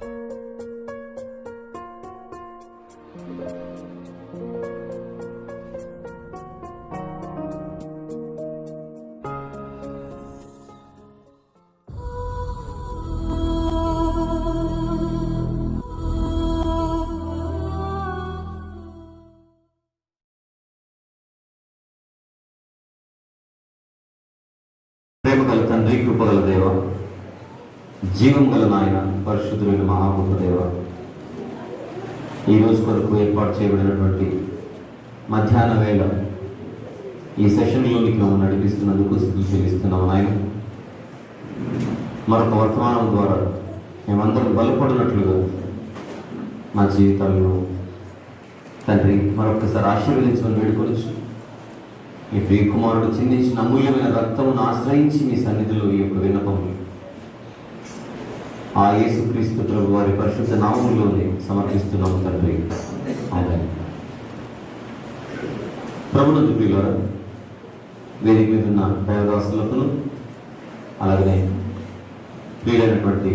ప్రేమగల తండ్రి, కృపగల దేవ, జీవం గల నాయన, పరిశుద్ధులైన మహాగొప్ప దేవ, ఈరోజు కొరకు ఏర్పాటు చేయబడినటువంటి మధ్యాహ్న వేళ ఈ సెషన్లోనికి మమ్మల్ని నడిపిస్తున్నందుకు స్తుతులు చెల్లిస్తున్నాము నాయన. మరొక వర్తమానం ద్వారా మేమందరం బలపడినట్లుగా మా జీవితాలను తండ్రి మరొకసారి ఆశీర్వదించమని వేడుకొనొచ్చు. మీ ప్రియ కుమారుడు చిందించిన అమూల్యమైన రక్తమును ఆశ్రయించి మీ సన్నిధిలో ఈ యొక్క విన్నపములు ఆ యేసుక్రీస్తు ప్రభు వారి పరిశుద్ధ నామములోనే సమర్పిస్తున్నాము తండ్రి. ఆమేన్. ప్రభునందు ప్రియులారా, వేదిక మీద ఉన్న దైవదాసులకు అలాగనే ప్రియులైనటువంటి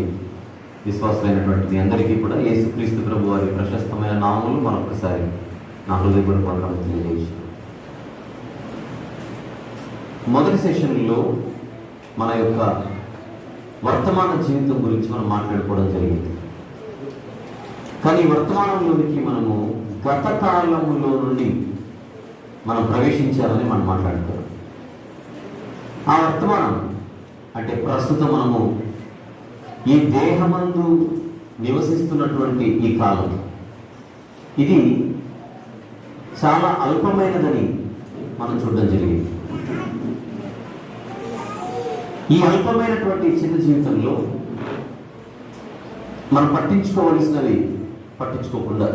విశ్వాసులైనటువంటి మీ అందరికీ కూడా యేసుక్రీస్తు ప్రభు వారి ప్రశస్తమైన నామములు మరొకసారి నా హృదయపూర్వక వందనాలు తెలియజేసి, మొదటి సెషన్లో మన యొక్క వర్తమాన జీవితం గురించి మనం మాట్లాడుకోవడం జరిగింది. కానీ వర్తమానంలోనికి మనము గత కాలంలో నుండి మనం ప్రవేశించాలని మనం మాట్లాడుకోవాలి. ఆ వర్తమానం అంటే ప్రస్తుతం మనము ఈ దేహమందు నివసిస్తున్నటువంటి ఈ కాలం, ఇది చాలా అల్పమైనదని మనం చూడడం జరిగింది. ఈ అల్పమైనటువంటి చిన్న జీవితంలో మనం పట్టించుకోవలసినవి పట్టించుకోకుండా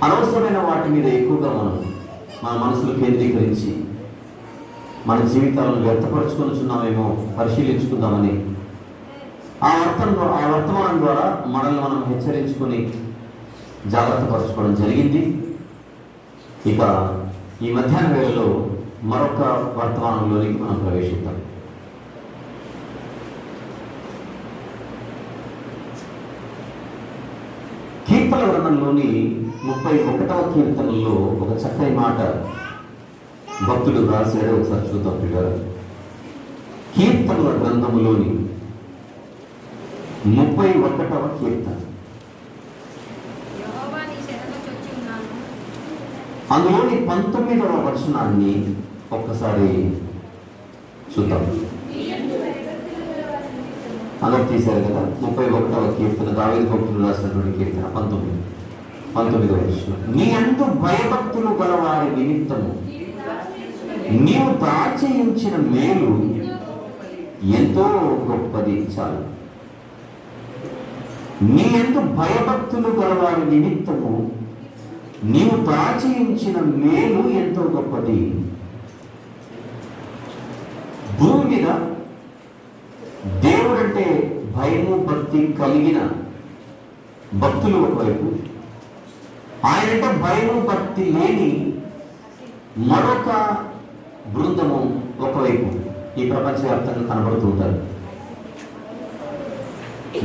అనవసరమైన వాటి మీద ఎక్కువగా మన మనసులు కేంద్రీకరించి మన జీవితాలను వ్యర్థపరచుకొనిచున్నామేమో పరిశీలించుకుందామని ఆ వర్తమానం ద్వారా మనల్ని మనం హెచ్చరించుకొని జాగ్రత్త పరచుకోవడం జరిగింది. ఇక ఈ మధ్యాహ్న వేళలో మరొక వర్తమానంలోనికి మనం ప్రవేశిద్దాం. కీర్తన గ్రంథంలోని 31వ కీర్తనలో ఒక చక్కని మాట భక్తుడు రాశాడు. ఒకసారి చూద్దాం పిల్లలు. కీర్తనల గ్రంథములోని 31వ కీర్తన, అందులోని 19వ వచనాన్ని ఒక్కసారి చూద్దాం. అందరు తీశారు కదా. 31వ కీర్తన దావీదు భక్తులు రాసినటువంటి కీర్తన 19వ వచనం. నీ యందు భయభక్తులు గలవారి నిమిత్తము నీవు దాచి ఉంచిన మేలు ఎంతో గొప్పది. చాలు. నీ యందు భయభక్తులు గలవారి నిమిత్తము నీవు దాచి ఉంచిన మేలు ఎంతో గొప్పది. భూమి మీద దేవుడంటే భయము భక్తి కలిగిన భక్తులు ఒకవైపు, ఆయనంటే భయము భక్తి లేని మరొక బృందము ఒకవైపు ఈ ప్రపంచవ్యాప్తంగా కనబడుతూ ఉంటారు.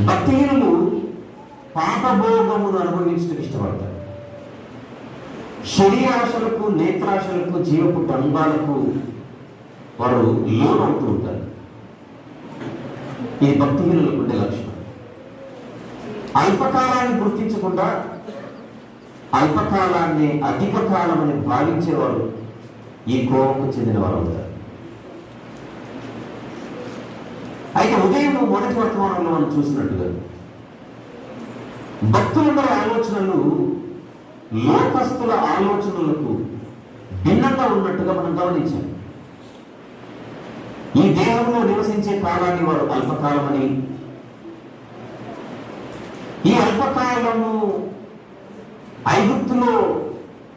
భక్తిహీనులు పాపభోగమును అనుభవించడానికి ఇష్టపడతారు. శరీరాశలకు, నేత్రాశలకు, జీవపు డంబాలకు వారు లోనవుతూ ఉంటారు. ఈ భక్తిహీనులకు ఉండే లక్షణం. అల్పకాలాన్ని గుర్తించకుండా అల్పకాలాన్ని అధిక కాలం అని భావించేవారు ఈ కోవకు చెందిన వారు అవుతారు. అయితే ఉదయం మొదటి వర్తమానంలో మనం చూసినట్టుగా భక్తులందరి ఆలోచనలు లోకస్తుల ఆలోచనలకు భిన్నంగా ఉన్నట్టుగా మనం గమనించాం. ఈ దేహంలో నివసించే కాలాన్ని వారు అల్పకాలమని, ఈ అల్పకాలము ఐగుప్తులో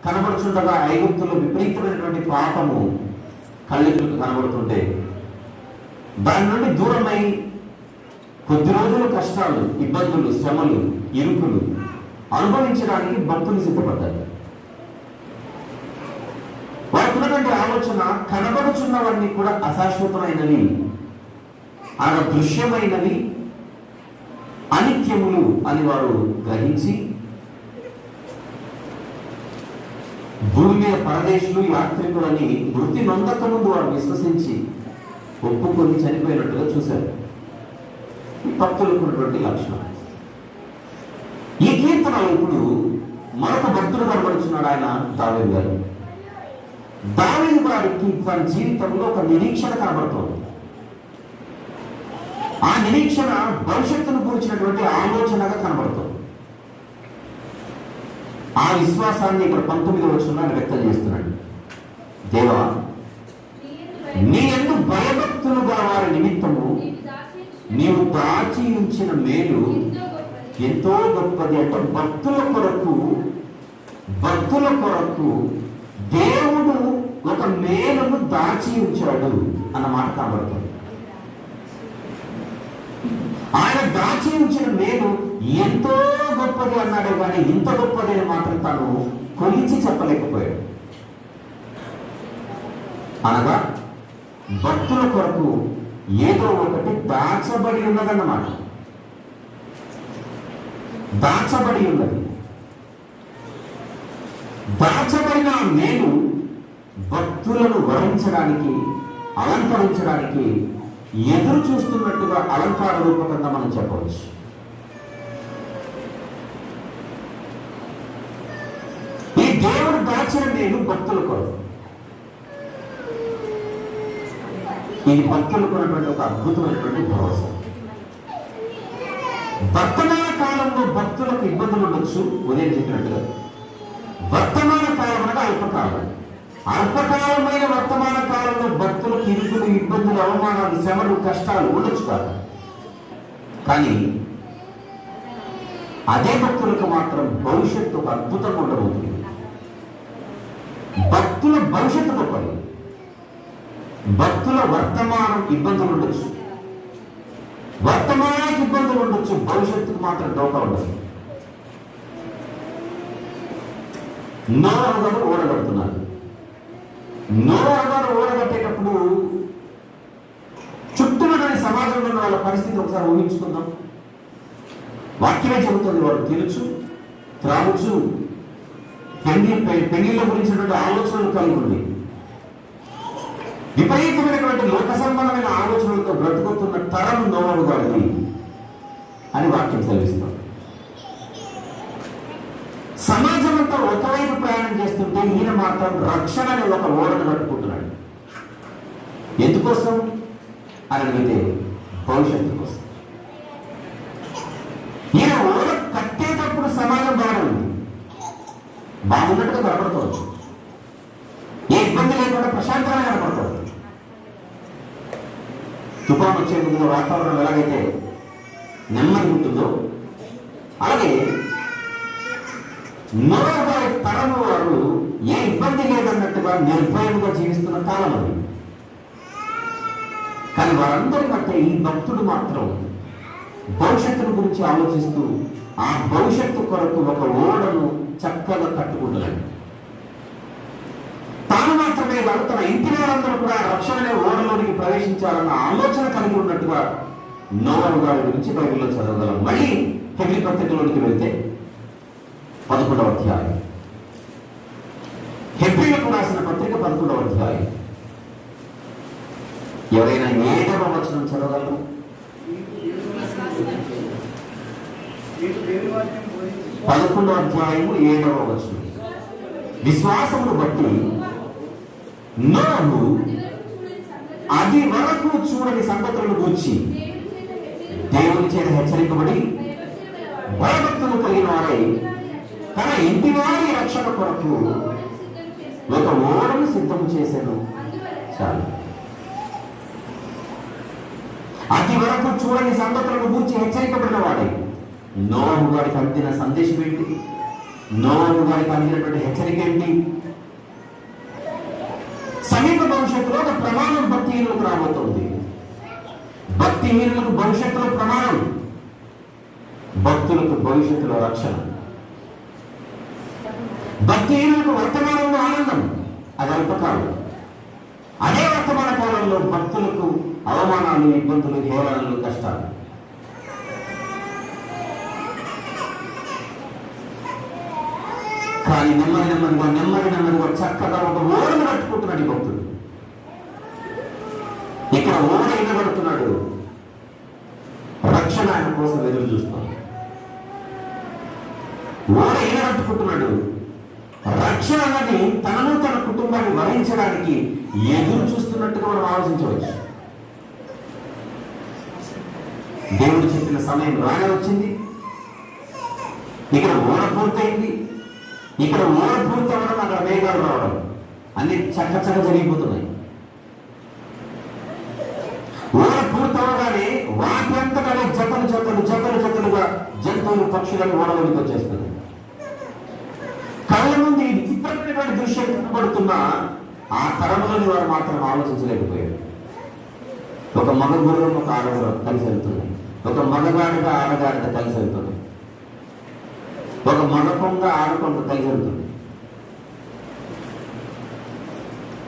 కనబడుతుండగా ఐగుప్తులో విపరీతమైనటువంటి పాపము కళ్ళకు కనబడుతుంటే దాని నుండి దూరమై కొద్ది రోజులు కష్టాలు, ఇబ్బందులు, శ్రమలు, ఇరుకులు అనుభవించడానికి భక్తులు సిద్ధపడ్డారు. వారికి ఉన్నటువంటి ఆలోచన కనబడుచున్నవన్నీ కూడా అశాశ్వతమైనవి, అనగా దృశ్యమైనవి అనిత్యములు అని వారు గ్రహించి భూమి మీద పరదేశులు యాత్రికులని వృత్తి నొందక ముందు వారు విశ్వసించి ఒప్పుకొని చనిపోయినట్టుగా చూశారు. ఈ భక్తులకు ఉన్నటువంటి లక్షణం. ఈ కీర్తనలో ఇప్పుడు మరొక భక్తుడు కనబడుతున్నాడు, ఆయన దావీదు గారు. దావీదు గారికి తన జీవితంలో ఒక నిరీక్షణ కనబడుతుంది. ఆ నిరీక్షణ భవిష్యత్తును గురించినటువంటి ఆలోచనగా కనబడుతుంది. ఆ విశ్వాసాన్ని ఇక్కడ 19వ వచనంలో ఆయన వ్యక్తం చేస్తున్నాడు. దేవా, నీ యందు భయభక్తులు గల వారి నిమిత్తము నీవు దాచి ఉంచిన మేలు ఎంతో గొప్పది. అంటే భక్తుల కొరకు దేవుడు ఒక మేలును దాచి ఉంచాడు అన్నమాట కనబడుతుంది. ఆయన దాచి ఉంచిన మేలు ఎంతో గొప్పది అన్నాడు, కానీ ఇంత గొప్పది అని మాత్రం తను కొలిచి చెప్పలేకపోయాడు. అనగా భక్తుల కొరకు ఏదో ఒకటి దాచబడి ఉన్నదన్నమాట. దాచబడి ఉన్నది. దాచబడిన మేలు భక్తులను వరించడానికి, అలంకరించడానికి ఎదురు చూస్తున్నట్టుగా అలంకార రూపకంగా మనం చెప్పవచ్చు. ఈ దేవుడు దాచిన మేలు భక్తుల కొరకు. ఇది భక్తులకు ఉన్నటువంటి ఒక అద్భుతమైనటువంటి భరోసా. వర్తమాన కాలంలో భక్తులకు ఇబ్బందులు ఉండొచ్చు, ఉదయం చెప్పినట్టుగా. వర్తమాన కాలం అనగా అల్పకాలం. అల్పకాలమైన వర్తమాన కాలంలో భక్తులకు ఇరుకులు, ఇబ్బందులు, అవమానాలు, శ్రమలు, కష్టాలు ఉండొచ్చు కాదు. కానీ అదే భక్తులకు మాత్రం భవిష్యత్తు ఒక అద్భుతంగా ఉండబోతుంది. భక్తుల భవిష్యత్తు గొప్పది. భక్తుల వర్తమానం ఇబ్బందులు ఉండొచ్చు, వర్తమానానికి ఇబ్బందులు ఉండొచ్చు, భవిష్యత్తుకు మాత్రం డోకా ఉండదు. నోవహు గారు ఓడగడుతున్నారు. నోవహు గారు ఓడగట్టేటప్పుడు చుట్టూనని సమాజంలో ఉన్న వాళ్ళ పరిస్థితి ఒకసారి ఊహించుకుందాం. వాక్యమే చెబుతుంది, వారు తినచ్చు, త్రాగచ్చు, పెళ్లిళ్ళ గురించినటువంటి ఆలోచనలు కలిగి ఉంది. విపరీతమైనటువంటి లోక సంబంధమైన ఆలోచనలతో బ్రతుకుతున్న తరం నోవహు గారిది అని వాక్యం సెలవిస్తాం. సమాజం అంతా ఒకవైపు ప్రయాణం చేస్తుంటే ఈయన మాత్రం రక్షణ అనే ఒక ఓడను కట్టుకుంటున్నాడు. ఎందుకోసం అని అడిగితే భవిష్యత్తు కోసం. ఈయన ఓడ కట్టేటప్పుడు సమాజం బాగుంది, బాగున్నట్టుగా కనపడుతుంది, ఏ ఇబ్బంది లేకుండా ప్రశాంతంగా కనపడుతుంది. తుఫాను వచ్చే ముందు వాతావరణం ఎలాగైతే నెమ్మది ఉంటుందో అలాగే నోవహు గారి తరము వారు ఏ ఇబ్బంది లేదన్నట్టుగా నిర్భయంగా జీవిస్తున్న కాలం అది. కానీ వారందరి మధ్య ఈ భక్తుడు మాత్రం భవిష్యత్తును గురించి ఆలోచిస్తూ ఆ భవిష్యత్తు కొరకు ఒక ఓడను చక్కగా కట్టుకుంటున్నాడు. తాను మాత్రమే కాదు, తన ఇంటి వారందరూ కూడా రక్షణనే ఓడలోనికి ప్రవేశించాలన్న ఆలోచన కలిగి ఉన్నట్టుగా నోవహు గారి గురించి బైబిల్లో చదవగలం. మళ్ళీ హెబ్రీ పత్రికలోనికి వెళ్తే 11వ అధ్యాయం, హెబ్రీలకు రాసిన పత్రిక 11వ అధ్యాయం. ఎవరైనా 7వ వచనం చదవగలరు? 11వ అధ్యాయము 7వ వచనం. విశ్వాసమును బట్టి నోవహు అది వరకు చూడని సంగతులను గూర్చి దేవుని చేత హెచ్చరింపబడి భయభక్తులు కలిగిన వారై తన ఇంటి వారి రక్షణ కొరకు ఒక ఓడను సిద్ధం చేశాను. చాలు. అతి వరకు చూడని సంగతులను గూర్చి హెచ్చరింపబడిన వాడే. నోవహు గారికి అందిన సందేశం ఏంటి? నోవహు గారికి అందినటువంటి హెచ్చరిక ఏంటి? సమీప భవిష్యత్తులో ఒక ప్రమాణం భక్తిహీనులకు రాబోతోంది. భక్తిహీనులకు భవిష్యత్తులో ప్రమాణం, భక్తులకు భవిష్యత్తులో రక్షణ. భక్తిహీనులకు వర్తమానంలో ఆనందం, అది అల్పకాలం. అదే వర్తమాన కాలంలో భక్తులకు అవమానాలు, ఇబ్బందులు, హేళనలు, కష్టాలు. కానీ నెమ్మదిగా చక్కగా ఒక ఓడను కట్టుకుంటున్నాడు ఈ భక్తుడు. ఇక్కడ ఓడ ఇవ్వబడుతున్నాడు, రక్షణ ఆయన కోసం ఎదురు చూస్తున్నాడు. ఓడ ఇవ్వబట్టుకుంటున్నాడు, రక్షణ అన్నది తనను తన కుటుంబాన్ని వరించడానికి ఎదురు చూస్తున్నట్టుగా మనం ఆలోచించవచ్చు. దేవుడు చెప్పిన సమయం రానే వచ్చింది. ఇక్కడ ఓడ పూర్తయింది. ఇక్కడ ఓడ పూర్తి అవ్వడం, అక్కడ మేఘాలు రావడం, అన్ని చక్క జరిగిపోతున్నాయి. ఓడ పూర్తి అవ్వగానే వాటి అంతగానే జతలుగా జంతువులు, పక్షులను ఓడలోకి వచ్చేస్తున్నాయి. కళ్ళ ముందు ఈ విచిత్రమైనటువంటి దృశ్యం కనబడుతున్నా ఆ తరంలోని వారు మాత్రం ఆలోచించలేకపోయారు. ఒక మగ గుర్రం, ఒక ఆడగుర్రం కలిసి వెళ్తున్నాయి. ఒక మగగాడిగా ఆడగాడిగా కలిసి వెళ్తుంది. ఒక మగ కొంగ ఆడకొంగ కలిసి వెళ్తుంది.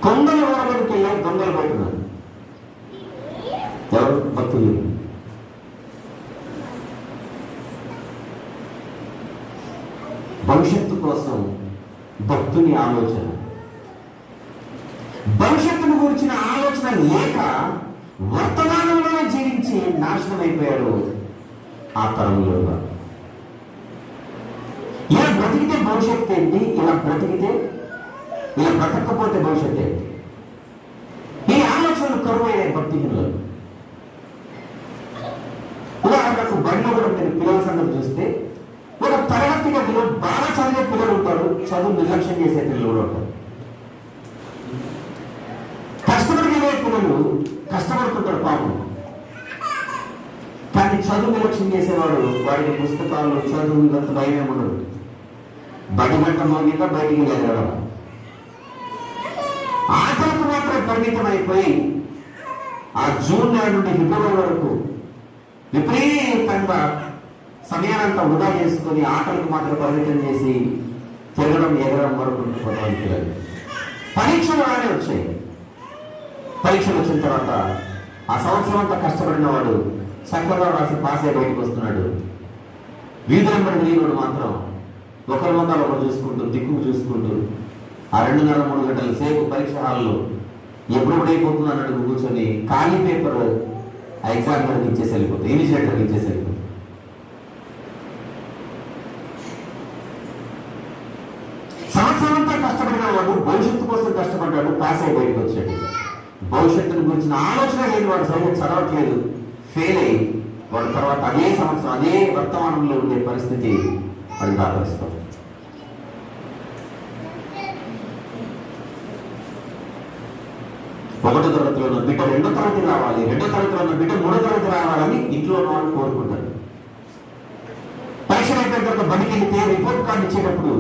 కొంగల ఓడలోకి వెళ్ళి దొంగలు పడుతున్నారు. ఎవరు? భక్తులు. భవిష్యత్తు కోసం భక్తుని ఆలోచన, భవిష్యత్తును గురించిన ఆలోచన లేక వర్తమానంలోనే జీవించి నాశనం అయిపోయారు ఆ తరంలో. ఇలా బ్రతికితే భవిష్యత్తు ఏంటి, ఇలా బ్రతకపోతే భవిష్యత్తు ఏంటి? ఈ ఆలోచనలు కరువైన భక్తిహీనులు. ఉదాహరణకు బడిలో కూడా మీరు పిల్లల సంగతి చూస్తే, ఒక తరగతి గదిలో బాగా చదివే పిల్లలు ఉంటారు, చదువు నిర్లక్ష్యం చేసే పిల్లలు కూడా ఉంటారు. కష్టపడిగే పిల్లలు కష్టపడుతుంటారు పాపం, కానీ చదువు నిర్లక్ష్యం చేసేవాడు వాడికి పుస్తకాలు, చదువు ఇదంత భయమే ఉండదు. బడి గంట మోగిగా బయటికి వెళ్ళగలరా, ఆటలకు మాత్రం పరిమితం అయిపోయి ఆ జూన్ నుండి ఫిబ్రవరి వరకు విపరీతంగా సమయానంతా వృధా చేసుకుని ఆటలకు మాత్రం పరిమితం చేసి తిరగడం, ఎగరడం వరకు కొంతమంది పిల్లలు. పరీక్షలు రానే వచ్చాయి. పరీక్షలు వచ్చిన తర్వాత ఆ సంవత్సరం అంతా కష్టపడిన వాడు చక్కగా రాసి పాస్ అయి బయటకు వస్తున్నాడు. వీధులంబడి తిరిగినోడు మాత్రం ఒకరి మొక్కలు ఒకరు చూసుకుంటూ, దిక్కు చూసుకుంటూ ఆ 2.5-3 గంటల సేపు పరీక్ష హాల్లో ఎప్పుడెప్పుడైపోతుంది అన్నట్టు కూర్చొని ఖాళీ పేపర్ ఆ ఎగ్జామినర్కి ఇచ్చేసి వెళ్ళిపోతుంది, ఇన్విజిలేటర్కి ఇచ్చేసి వెళ్ళిపోతుంది. సంవత్సరం అంతా కష్టపడిన వాడు భవిష్యత్తు కోసం కష్టపడ్డాడు, పాస్ అయి బయటకు వచ్చాడు. భవిష్యత్తును గురించిన ఆలోచన లేని వాడు సరిగ్గా చదవట్లేదు, ఫెయిల్ అయ్యి వాడు తర్వాత అదే సంవత్సరం అదే వర్తమానంలో ఉండే పరిస్థితి అది దాపరిస్తాం. ఒకటో తరగతిలో ఉన్న బిడ్డ 2వ తరగతి రావాలి, 2వ తరగతిలో ఉన్న బిడ్డ 3వ తరగతి రావాలని ఇంట్లో వాళ్ళు కోరుకుంటారు. పరీక్షలు అయిపోయిన తర్వాత బడికి వెళ్తే రిపోర్ట్ కార్డు ఇచ్చేటప్పుడు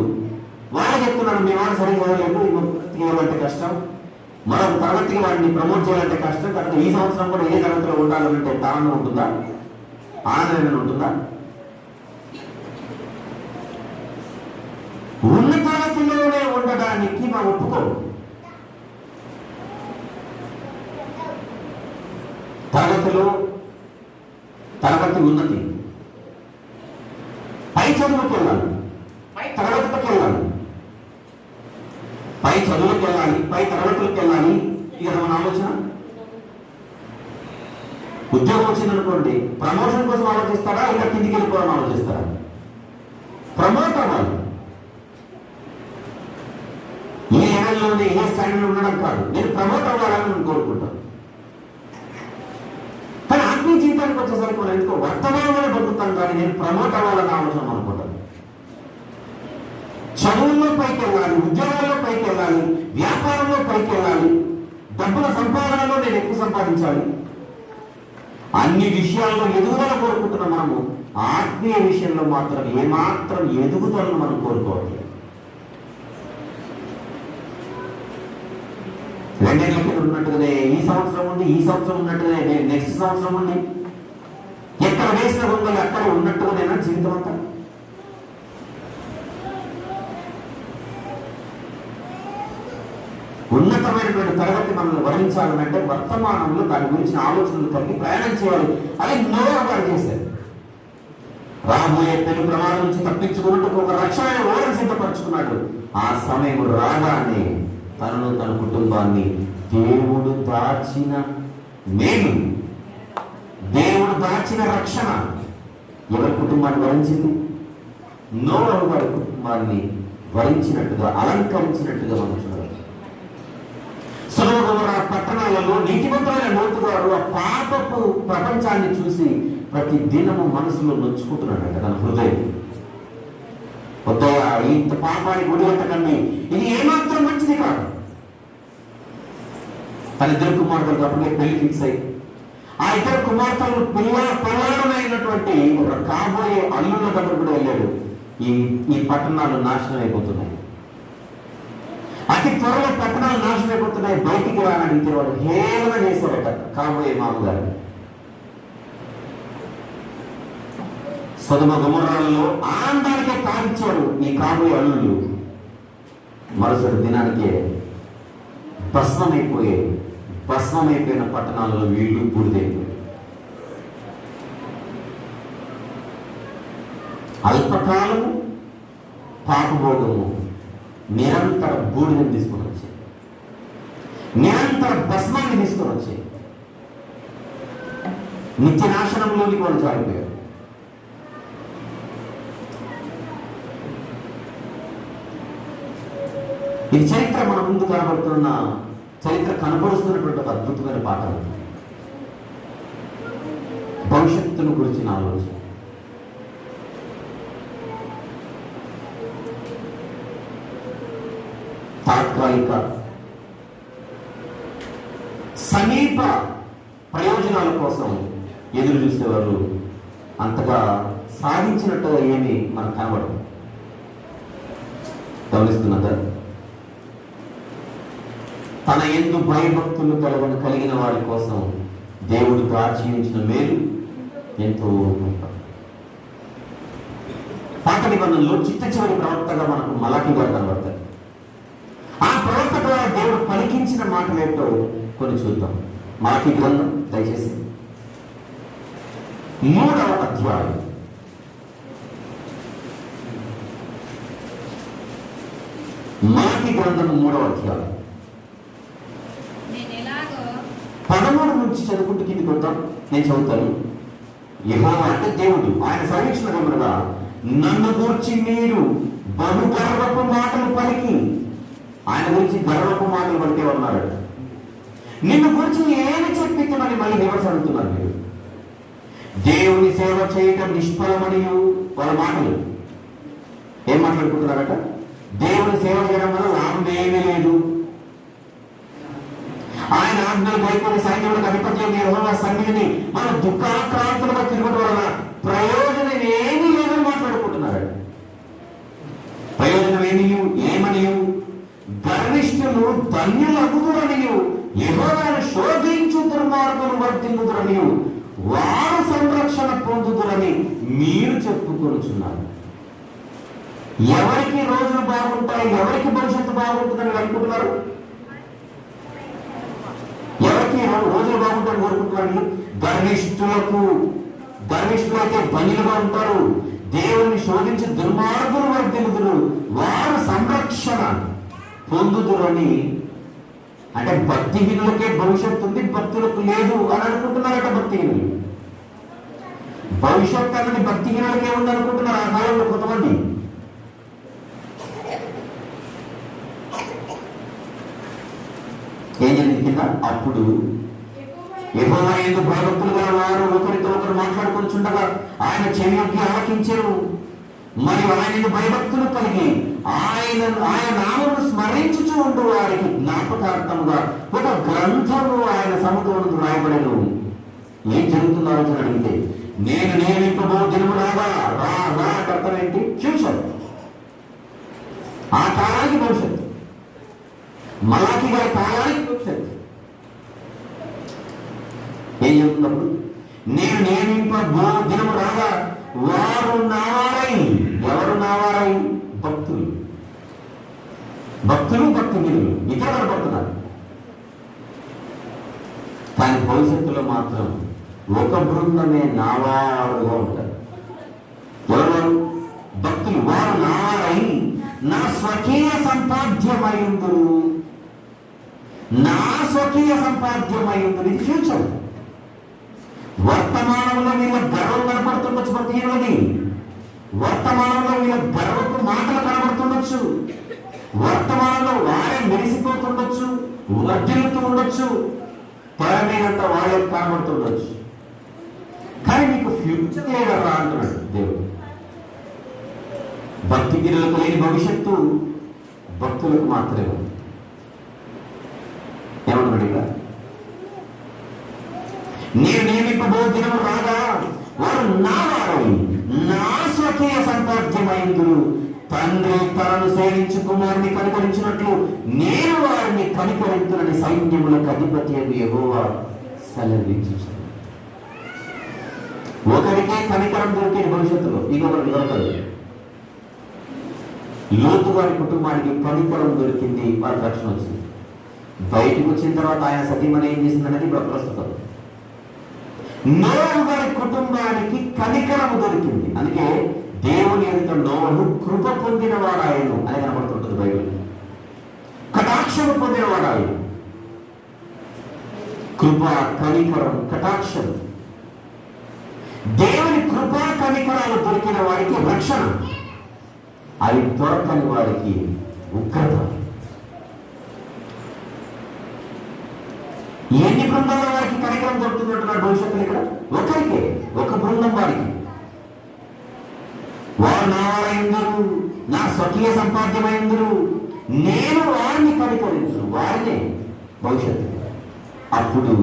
వాళ్ళు చెప్తున్నారు, మీ వాడు సరిగ్గా చదవలేదు, కష్టం, మరొక తరగతికి వాడిని ప్రమోట్ చేయాలంటే కష్టం, కనుక ఈ సంవత్సరం కూడా ఏ తరగతిలో ఉండాలంటే ఆనందం ఉంటుందా? ఆనందం ఉంటుందా? ఉన్న తరగతిలోనే ఉండడానికి మనం ఒప్పుకోం. తరగతి ఉన్నతి, పై చదువులకు వెళ్ళాలి, పై తరగతులకు వెళ్ళాలి, పై చదువులకు వెళ్ళాలి, పై తరగతులకు వెళ్ళాలి. ఇక మన ఆలోచన. ఉద్యోగం వచ్చిందనుకోండి, ప్రమోషన్ కోసం ఆలోచిస్తారా, ఇంకా కిందికి వెళ్ళిపోవాలని ఆలోచిస్తారా? ప్రమోట్ అవ్వాలి. ఏ లెవెల్లోనే ఏ స్థాయిలో ఉండడం కాదు, నేను ప్రమోట్ అవ్వాలని నేను కోరుకుంటాను. కానీ ఆత్మీయ జీవితానికి వచ్చేసరికి మనం ఎందుకో వర్తమానంలో బతుకుతాం, కానీ నేను ప్రమోట్ అవ్వాలని ఆలోచన అనుకుంటాను. చదువుల్లో పైకి వెళ్ళాలి, ఉద్యోగాల్లో పైకి వెళ్ళాలి, వ్యాపారంలో పైకి వెళ్ళాలి, డబ్బుల సంపాదనలో నేను ఎక్కువ సంపాదించాలి. అన్ని విషయాల్లో ఎదుగుదల కోరుకుంటున్న మనము ఆత్మీయ విషయంలో మాత్రం ఏమాత్రం ఎదుగుదలను మనం కోరుకోవట్లేదు. 2 ఏళ్ల కింద ఉన్నట్టుగానే ఈ సంవత్సరం ఉన్నట్టుగానే నెక్స్ట్ సంవత్సరం ఉంది. ఎక్కడ వేసిన గొంగలు అక్కడ ఉన్నట్టుగానేనా జీవితం అంతా? ఉన్నతమైనటువంటి తరగతి మనల్ని వర్ణించాలంటే వర్తమానంలో దాని గురించి ఆలోచనలు కలిగి ప్రయాణం చేయాలి. అది నోవహు గారు చేశారు. రాబోయే పెను ప్రమాదం నుంచి తప్పించుకున్నట్టు ఒక రక్షణ ఓడను సిద్ధపరచుకున్నాడు. ఆ సమయం రాగానే తనను తన కుటుంబాన్ని దేవుడు దాచిన మేలు, దేవుడు దాచిన రక్షణ ఎవరి కుటుంబాన్ని వరించింది? నోవహు గారి కుటుంబాన్ని వరించినట్టుగా, అలంకరించినట్టుగా మనం చూడాలి. సొదొమ గొమొర్రా పట్టణాలలో నీతిమంతులైన లోతు గారు ఆ పాపపు ప్రపంచాన్ని చూసి ప్రతి దినము మనసులో నొచ్చుకుంటున్నాడు తన హృదయం. వద్దయ్యా, ఇంత పాపానికి గుడిగట్టకండి, ఇది ఏమాత్రం మంచిది కాదు. తన ఇద్దరు కుమార్తెలకు అప్పుడే పెళ్లి ఫిక్స్ అయ్యి ఆ ఇద్దరు కుమార్తెలు పిల్లలమైనటువంటి ఒక కాబోయే అల్లుల దగ్గర కూడా వెళ్ళాడు. ఈ పట్టణాలు నాశనం అయిపోతున్నాయి, అతి త్వరలో పట్టణాలు నాశనం అయిపోతున్నాయి, బయటికి రానడిగితే వాడు హేళన చేశారట కాబోయే మామగారు. సొదొమ గొమొర్రాలలో ఆనందానికే తాగించాడు ఈ కాబోయే అల్లుళ్ళు. మరుసటి దినానికే భస్మమైపోయిన పట్టణాలలో వీళ్ళు బూడిదైపోయారు. అల్పకాలము పాపభోగము నిరంతర బూడిదని తీసుకొని వచ్చాయి, నిరంతర భస్మాన్ని తీసుకొని వచ్చాయి. నిత్య నాశనంలోకి వాళ్ళు జారిపోయారు. ఇది చరిత్ర మన ముందు కనబడుతున్న చరిత్ర కనబడుతున్నటువంటి ఒక అద్భుతమైన పాఠం. భవిష్యత్తును గురించిన ఆలోచన. తాత్కాలిక సమీప ప్రయోజనాల కోసం ఎదురు చూసేవారు అంతగా సాధించినట్టుగా ఏమి మనకు కనబడదు. గమనిస్తున్నదా? తన యందు భయభక్తులు కలిగిన వారి కోసం దేవుడు దాచి ఉంచిన మేలు ఎంతో గొప్పది. పాత నిబంధనలో చిట్ట చివరి ప్రవక్తగా మనకు మలాకి గారు కనబడతారు. ఆ ప్రవక్త ద్వారా దేవుడు పలికించిన మాటలు ఏంటో కొన్ని చూద్దాం. మలాకి గ్రంథం దయచేసి 3వ అధ్యాయం. మలాకి గ్రంథం 3వ అధ్యాయం 13 నుంచి చదువుకుంటూ కిందికి వద్దాం. నేను చదువుతాను. యెహోవా అంటే దేవుడు, ఆయన సర్వేక్షణ గమనగా నన్ను గూర్చి మీరు బహు గర్వపు మాటలు పలికి, ఆయన గురించి గర్వపు మాటలు పలికే ఉన్నారు. నిన్ను గురించి ఏమి చెప్పిద్దామని మళ్ళీ రివర్స్ అడుగుతున్నారు మీరు. దేవుని సేవ చేయటం నిష్ఫలమని వాళ్ళ మాటలు. ఏం మాట్లాడుకుంటున్నారట? దేవుని సేవ చేయడం వల్ల లాభం ఏమీ లేదు. ఆయన ఆజ్ఞలు బయటకు సైన్యములకు అధిపత్యం యెహోవా సన్నిధిని మన దుఃఖాక్రాంతులుగా తిరుగుట వలన ప్రయోజనం ఏమీ లేదని మాట్లాడుకుంటున్నారు. ప్రయోజనం ఏమని? గర్విష్ఠులు ధన్యులగుదురని, యెహోవాను శోధించు దుర్మార్గులు వర్ధిల్లుదురని, వారు సంరక్షణ పొందుదురని మీరు చెప్పుకొనుచున్నారు. ఎవరికి రోజులు బాగుంటాయి, ఎవరికి భవిష్యత్తు బాగుంటుందని అనుకుంటున్నారు? ఎవరికి రోజులు బాగుంటారని కోరుకుంటున్నారు? గర్విష్ఠులైతే ధన్యులుగా ఉంటారు. దేవుని శోధించి దుర్మార్గులు వర్ధిల్లుదురు, వారు సంరక్షణ పొందుదురని. అంటే భక్తిహీనులకే భవిష్యత్తు ఉంది, భక్తులకు లేదు అని అనుకుంటున్నారట. భక్తిహీనులు భవిష్యత్తు అన్నది భక్తిహీనులకే ఉంది అనుకుంటున్నారు ఆ కాలంలో కొంతమంది. ఏం జరిగింది కింద? అప్పుడు యెహోవా యందు భయభక్తులు గల వారు ఒకరితో ఒకరు మాట్లాడుకుంటుండగా ఆయన చెవియొగ్గి ఆలకించెను. మరియు ఆయన భయభక్తులు కలిగి ఆయన నామమును స్మరించుచు ఉండు వారికి జ్ఞాపకార్థముగా ఒక గ్రంథము ఆయన సముద్రమును రాయబడెను. ఏం జరుగుతుందో ఆలోచన అడిగితే, నేను నియమింపబో దినము రాగా, రా అర్థం ఏంటి? ఫ్యూచర్, ఆ కాలానికి భవిష్యత్తు. మలాకి గారి కాలానికి భవిష్యత్తు. ఏం చెప్తున్నప్పుడు, నేను నియమింపబో దినము రాగా వారు నావారై. ఎవరు నావారై? భక్తులు భక్తిహీనులు ఇతర కనపడుతున్నారు. కానీ భవిష్యత్తులో మాత్రం ఒక బృందమే నావారుగా ఉంటారు. ఎవరు? భక్తులు. వారు నావారై నా స్వకీయ సంపాద్యమైందురు. నా స్వకీయ సంపాద్యమైందురు. ఇది ఫ్యూచర్. వర్తమానంలో వీళ్ళ గర్వం కనపడుతుండొచ్చు భక్తిహీనులని. వర్తమానంలో వీళ్ళ గర్వపు మాటలు కనబడుతుండొచ్చు. వర్తమానంలో వారే మెరిసిపోతుండొచ్చు, వర్ధిల్లుతూ ఉండొచ్చు, పరమైనంత వాళ్ళే కనబడుతుండొచ్చు. కానీ నీకు ఫ్యూచర్ లేదరా అంటున్నాడు దేవుడు. భక్తి గిరులకు లేని భవిష్యత్తు భక్తులకు మాత్రమే ఉంది. ఏమన్నాడు ఇక్కడ? నేను నియమింపబో దినము రాగా వారు నా వారు నా స్వకీయ సంపాద్యమైందురు. తండ్రి తనను సేవించు కుమారుని కనికరించినట్లు నేను వారిని కనికరించునని సైన్యములకు అధిపతి అని యెహోవా సెలవిచ్చుచున్నాడు. ఒకరికే కనికరం దొరికేది భవిష్యత్తులో, ఇంకొకరికి దొరకదు. లోతు వారి కుటుంబానికి కనికరం దొరికింది, వారి రక్షణ వచ్చింది. బయటకు వచ్చిన తర్వాత ఆయన సతీమణి ఏం చేసిందనేది ఇప్పుడు ప్రస్తుతం. నోవహు గారి కుటుంబానికి కనికరము దొరికింది. అందుకే దేవుని ఎదుట నోవహు కృప పొందినవాడాయను అని కనబడుతుంటుంది బైబిల్. కటాక్షము పొందినవాడాయను. కృప, కనికరం, కటాక్షం. దేవుని కృపా కనికరాలు దొరికిన వారికి రక్షణ, అవి దొరకని వారికి ఉగ్రత. ఎన్ని బృందాల వారికి కనికరం దొరుకుతున్నట్టున్నారు భవిష్యత్తులో? ఇక్కడ ఒకరికే, ఒక బృందం వారికి. వారు నా వారైందురు, నా స్వకీయ సంపాద్యమైందురు, నేను వారిని కనికరించును. వారినే భవిష్యత్తు. అప్పుడు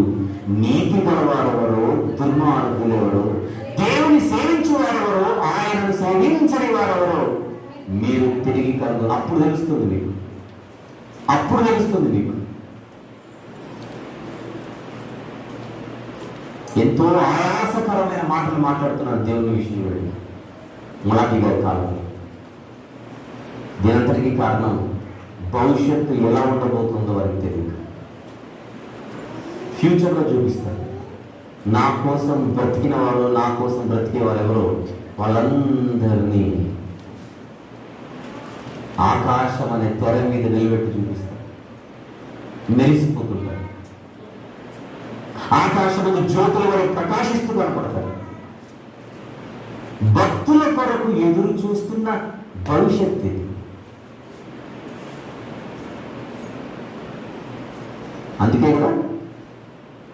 నీతి గలవారెవరో, దుర్మార్గులెవరో, దేవుని సేవించు వారెవరో, ఆయనను సేవించని వారెవరో మీరు తిరిగి కలదు. అప్పుడు తెలుస్తుంది మీకు, అప్పుడు తెలుస్తుంది మీకు. ఎంతో ఆయాసకరమైన మాటలు మాట్లాడుతున్నారు దేవుని విషయంలో మలాకి గారి కాలంలో. దీనంతటికీ కారణం భవిష్యత్తు ఎలా ఉండబోతుందో వారికి తెలియదు. ఫ్యూచర్లో చూపిస్తారు. నా కోసం బ్రతికిన వారు, నా కోసం బ్రతికేవారు ఎవరో వాళ్ళందరినీ ఆకాశం అనే తెర మీద నిలబెట్టి చూపిస్తారు. మెరిసిపోతుంటారు. ఆకాశము జ్యోతుల వరకు ప్రకాశిస్తూ కనపడతారు. భక్తుల కొరకు ఎదురు చూస్తున్న భవిష్యత్తు ఇది. అందుకే కూడా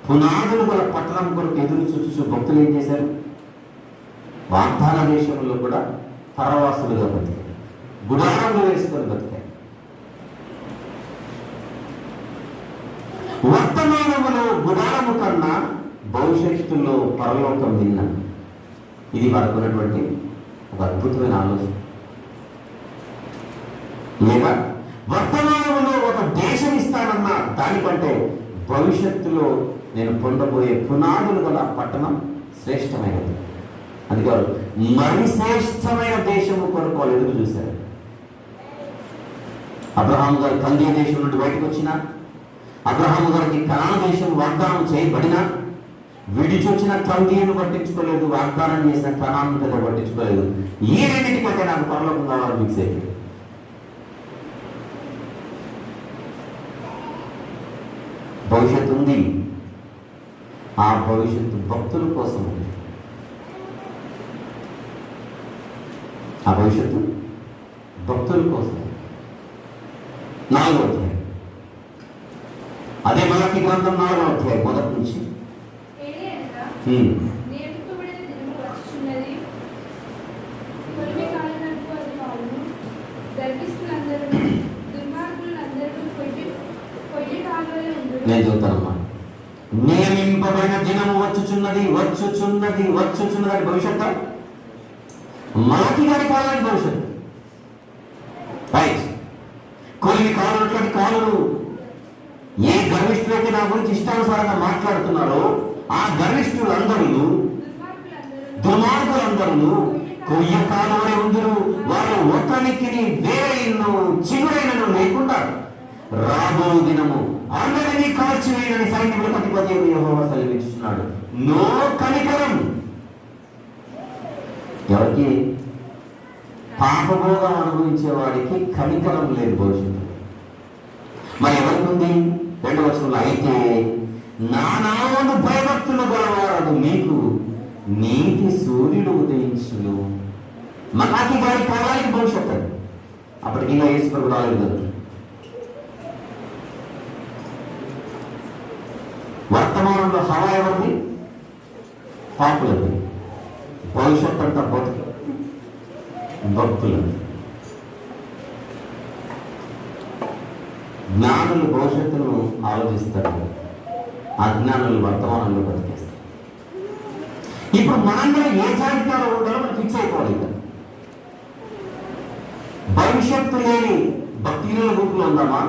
పునాదులు గల పట్టణం కొరకు ఎదురు చూస్తూ భక్తులు ఏం చేశారు? వాగ్దాన దేశంలో కూడా పరవాసులుగా బతికారు, గుడారంలో వేసుకొని బతికారు. వర్తమానములో గుడారము కన్నా భవిష్యత్తులో పరలోకం విన్న. ఇది వారికి ఉన్నటువంటి ఒక అద్భుతమైన ఆలోచన. లేదా వర్తమానంలో ఒక దేశం ఇస్తానన్న దానికంటే భవిష్యత్తులో నేను పొందబోయే పునాదులు గల పట్టణం శ్రేష్టమైనది. అందుకే వారు మరి శ్రేష్టమైన దేశము కొరకు వాళ్ళు ఎదురు చూశారు. అబ్రహాము గారు కల్దీ దేశం నుండి బయటకు వచ్చిన, అబ్రహాము గారికి కనాను దేశం వాగ్దానం చేయబడిన, విడిచొచ్చిన కల్దీను పట్టించుకోలేదు, వాగ్దానం చేసిన కనాను కదా పట్టించుకోలేదు. ఈ రెండింటికంటే నాకు పరలోకం కావాలని ఫిక్స్ అయ్యింది. భవిష్యత్తు ఉంది. ఆ భవిష్యత్తు భక్తుల కోసం ఉంది. ఆ భవిష్యత్తు భక్తుల కోసం. 4వ అధ్యాయం, అదే మలాకి గ్రంథం 4వ అధ్యాయం మొదటి నుంచి. నేను చెబుతానమ్మా. నియమింపబడిన దినము వచ్చుచున్నది, వచ్చుచున్నది, వచ్చుచున్నది అని భవిష్యత్తు. మలాకి గారి కాలానికి భవిష్యత్తు. రైట్. కొన్ని కాలున్నటువంటి కాలులు ఏ గర్విష్ఠులైతే నా గురించి ఇష్టానుసారంగా మాట్లాడుతున్నారో ఆ గర్విష్ఠులందరూ, దుర్మార్గులందరూ కొయ్య కాలువనే ఉందరు. వారు ఒకరికి వేరైన చిగురైనను లేకుండా రాబో దినము అందరినీ కాల్చివేయని సైన్యములకు అధిపతి యెహోవా సెలవిస్తున్నాడు. నో కనికరం. ఎవరికి? పాపభోగం అనుభవించే వాడికి కనికరం లేదు భవిష్యత్తు. మరి ఎవరికి ఉంది? 2వ వచనంలో, అయితే నా నామమును భయభక్తులు గలవాడు మీకు నీతి సూర్యుడు ఉదయించును. మలాకి గారి కాలానికి భవిష్యత్తు. అప్పటికి ఇంకా యేసు ప్రభు రాలేదు కదా. వర్తమానంలో హవా ఎవరిది? పాపులది. భవిష్యత్తు అంతా భక్తులది. జ్ఞానులు భవిష్యత్తును ఆలోచిస్తారు, అజ్ఞానులు వర్తమానంలో బతికేస్తారు. ఇప్పుడు మనందరం ఏ జాబితాలో ఉండాలో మనం ఫిక్స్ అయిపోవాలి. భవిష్యత్తు లేని భక్తుల గ్రూపులో ఉందామా?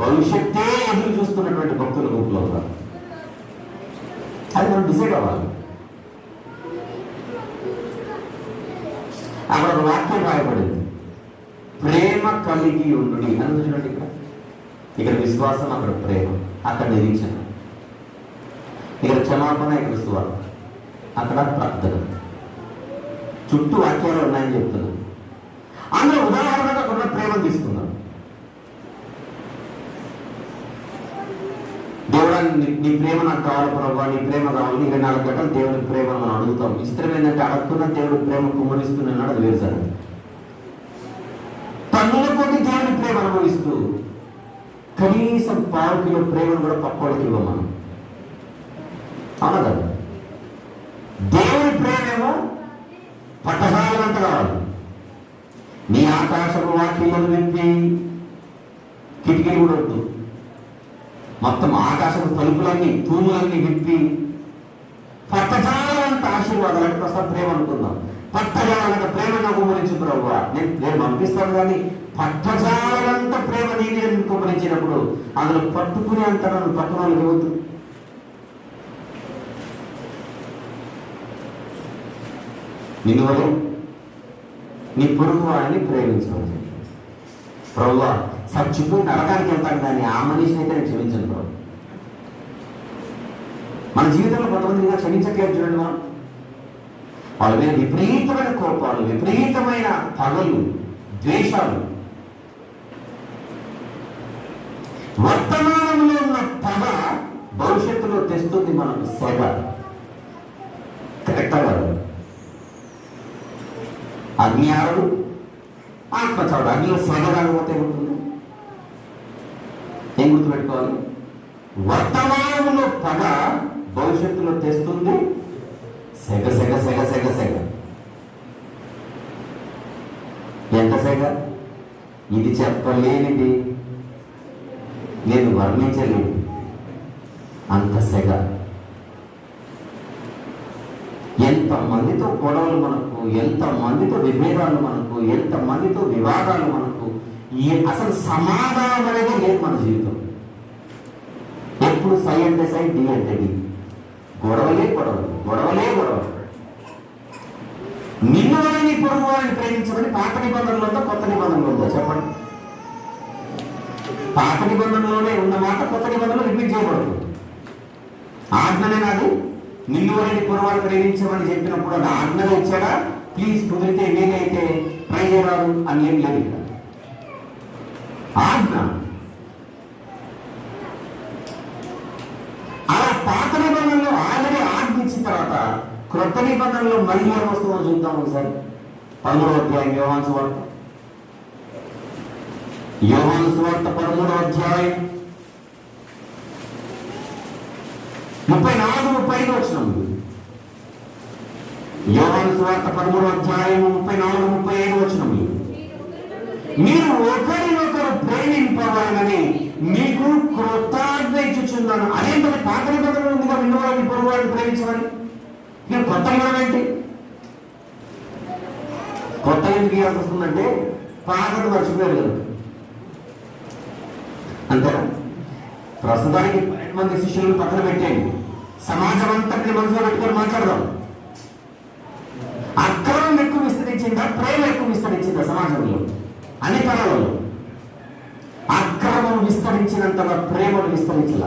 భవిష్యత్తే ఎదురు చూస్తున్నటువంటి భక్తుల గ్రూపులో ఉందాం? అది మనం డిసైడ్ అవ్వాలి. అక్కడ ఒక వాక్యం రాయబడింది, ప్రేమ కలిగి ఉండు అని. చూడండి, ఇక్కడ విశ్వాసం, అక్కడ ప్రేమ, అక్కడ నిరీక్షణ, ఇక్కడ క్షమాపణ, ఇక్కడ సువార్త, అక్కడ ప్రార్థన. చుట్టూ వాక్యాలు ఉన్నాయని చెప్తున్నాను. అందులో ఉదాహరణగా ఉన్న ప్రేమను తీసుకున్నాను. దేవుడా నీ ప్రేమ నాకు కావాలి ప్రభావ, నీ ప్రేమ కావాలి. 24 గంటలు దేవుని ప్రేమ మనం అడుగుతాం. ఇష్టం ఏంటంటే అడగకుండా దేవుడి ప్రేమ కుమ్మరిస్తున్నాడు, అది వేరు సార్. తన్నుల కొద్ది దేవుని ప్రేమ అనుభవిస్తూ కనీసం 1/2 కిలో ప్రేమను కూడా పక్కోళ్ళకి ఇవ్వం మనం. అవునా కదా? దేవుని ప్రేమేమో పట్టసాలంత కావాలి. నీ ఆకాశము వాక్యములను విప్పి, కిటికీలు కూడా వద్దు, మొత్తం ఆకాశపు తలుపులన్నీ తూములన్నీ విప్పి పట్టజాలంత ఆశీర్వాదాలు అంటే ప్రసాద్ ప్రేమ అనుకుందాం. పట్టజాలంత ప్రేమ నాకు కుమరించు ప్రభువా. నేను పంపిస్తాను, కానీ పట్టజాలంత ప్రేమ నేను కుమరించినప్పుడు అందులో పట్టుకునే అంత నన్ను పట్టుకోవాలి ఇవ్వద్దు. నిన్ను వల్ల నీ పొరుగు వాడిని ప్రేమించవచ్చు. ప్రభువా చచ్చిపోయి నరకానికి వెళ్తాను, కానీ ఆ మనిషిని అయితే నేను క్షమించను ప్రభు. మన జీవితంలో కొంతమంది క్షమించట్లేదు చూడండి. మనం వాళ్ళ మీద విపరీతమైన కోపాలు, విపరీతమైన పగలు, ద్వేషాలు. వర్తమానంలో ఉన్న పగ భవిష్యత్తులో తెస్తుంది మనకు సెగ. కరెక్టా కాదు? అజ్ఞానుడు ఆత్మచాడు. అగ్నిలో సెగ రాకపోతే ఉంటుంది. ఏం గుర్తుపెట్టుకోవాలి? వర్తమానంలో పగ భవిష్యత్తులో తెస్తుంది సెగ సెగ సెగ సెగ సెగ. ఎంత సెగ? ఇది చెప్పలేనిది, నేను వర్ణించలేను, అంత సెగ. ఎంతమందితో గొడవలు మనకు, ఎంతమందితో విభేదాలు మనకు, ఎంతమందితో వివాదాలు మనకు. అసలు సమాధానం అనేది లేదు మన జీవితం. ఎప్పుడు సై అంటే సై, డి అంటే డి, గొడవలే గొడవలు, గొడవలే గొడవలు. నిన్ను వారిని పొరుగు వారిని ప్రేమించమని పాత నిబంధనలు ఉందా, కొత్త నిబంధనలు ఉందా? చెప్పండి. పాత నిబంధనలోనే ఉన్న మాట కొత్త నిబంధనలు రిపీట్ చేయబడుతుంది. ఆజ్ఞనే నాది, నిన్ను వారిని పొరుగు వారిని ప్రేమించమని చెప్పినప్పుడు అది ఆజ్ఞగా ఇచ్చాడా? ప్లీజ్ కుదిరితే నేనైతే ట్రై చేయరాదు అని ఏం లేదు. ఆజ్ఞ. అలా పాత నిబంధనలో ఆల్రెడీ ఆజ్ఞ ఇచ్చిన తర్వాత క్రొత్త నిబంధనలో మళ్ళీ ఏం వస్తుందో చూద్దాం ఒకసారి. 13వ అధ్యాయం యోహాను సువార్త. యోహాను సువార్త 13వ అధ్యాయం 34-35 వచనం. యోహాను సువార్త 13వ అధ్యాయం 34-35 వచనములు. మీరు ఒకరినొకరు ప్రేమింపవాలని మీకు కృతజ్ఞత ఇచ్చుచున్నాను. అదేంటే పాత నిబంధనలు ఉందిగా, నిన్ను వారిని పొరుగు వారిని ప్రేమించమని. నేను కొత్త నిబంధన ఏంటి? కొత్త ఎందుకు ఇవ్వాల్సి వస్తుందంటే పాతను మర్చిపోయారు కదా. అంతేనా? ప్రస్తుతానికి 12 మంది శిష్యులను పక్కన పెట్టేయండి, సమాజం అంతటిని మనసులో పెట్టుకొని మాట్లాడదాం. అక్రమం ఎక్కువ విస్తరించిందా, ప్రేమ ఎక్కువ విస్తరించిందా సమాజంలో? అన్ని తరాలలో అక్రమం విస్తరించినంతగా ప్రేమను విస్తరించాల.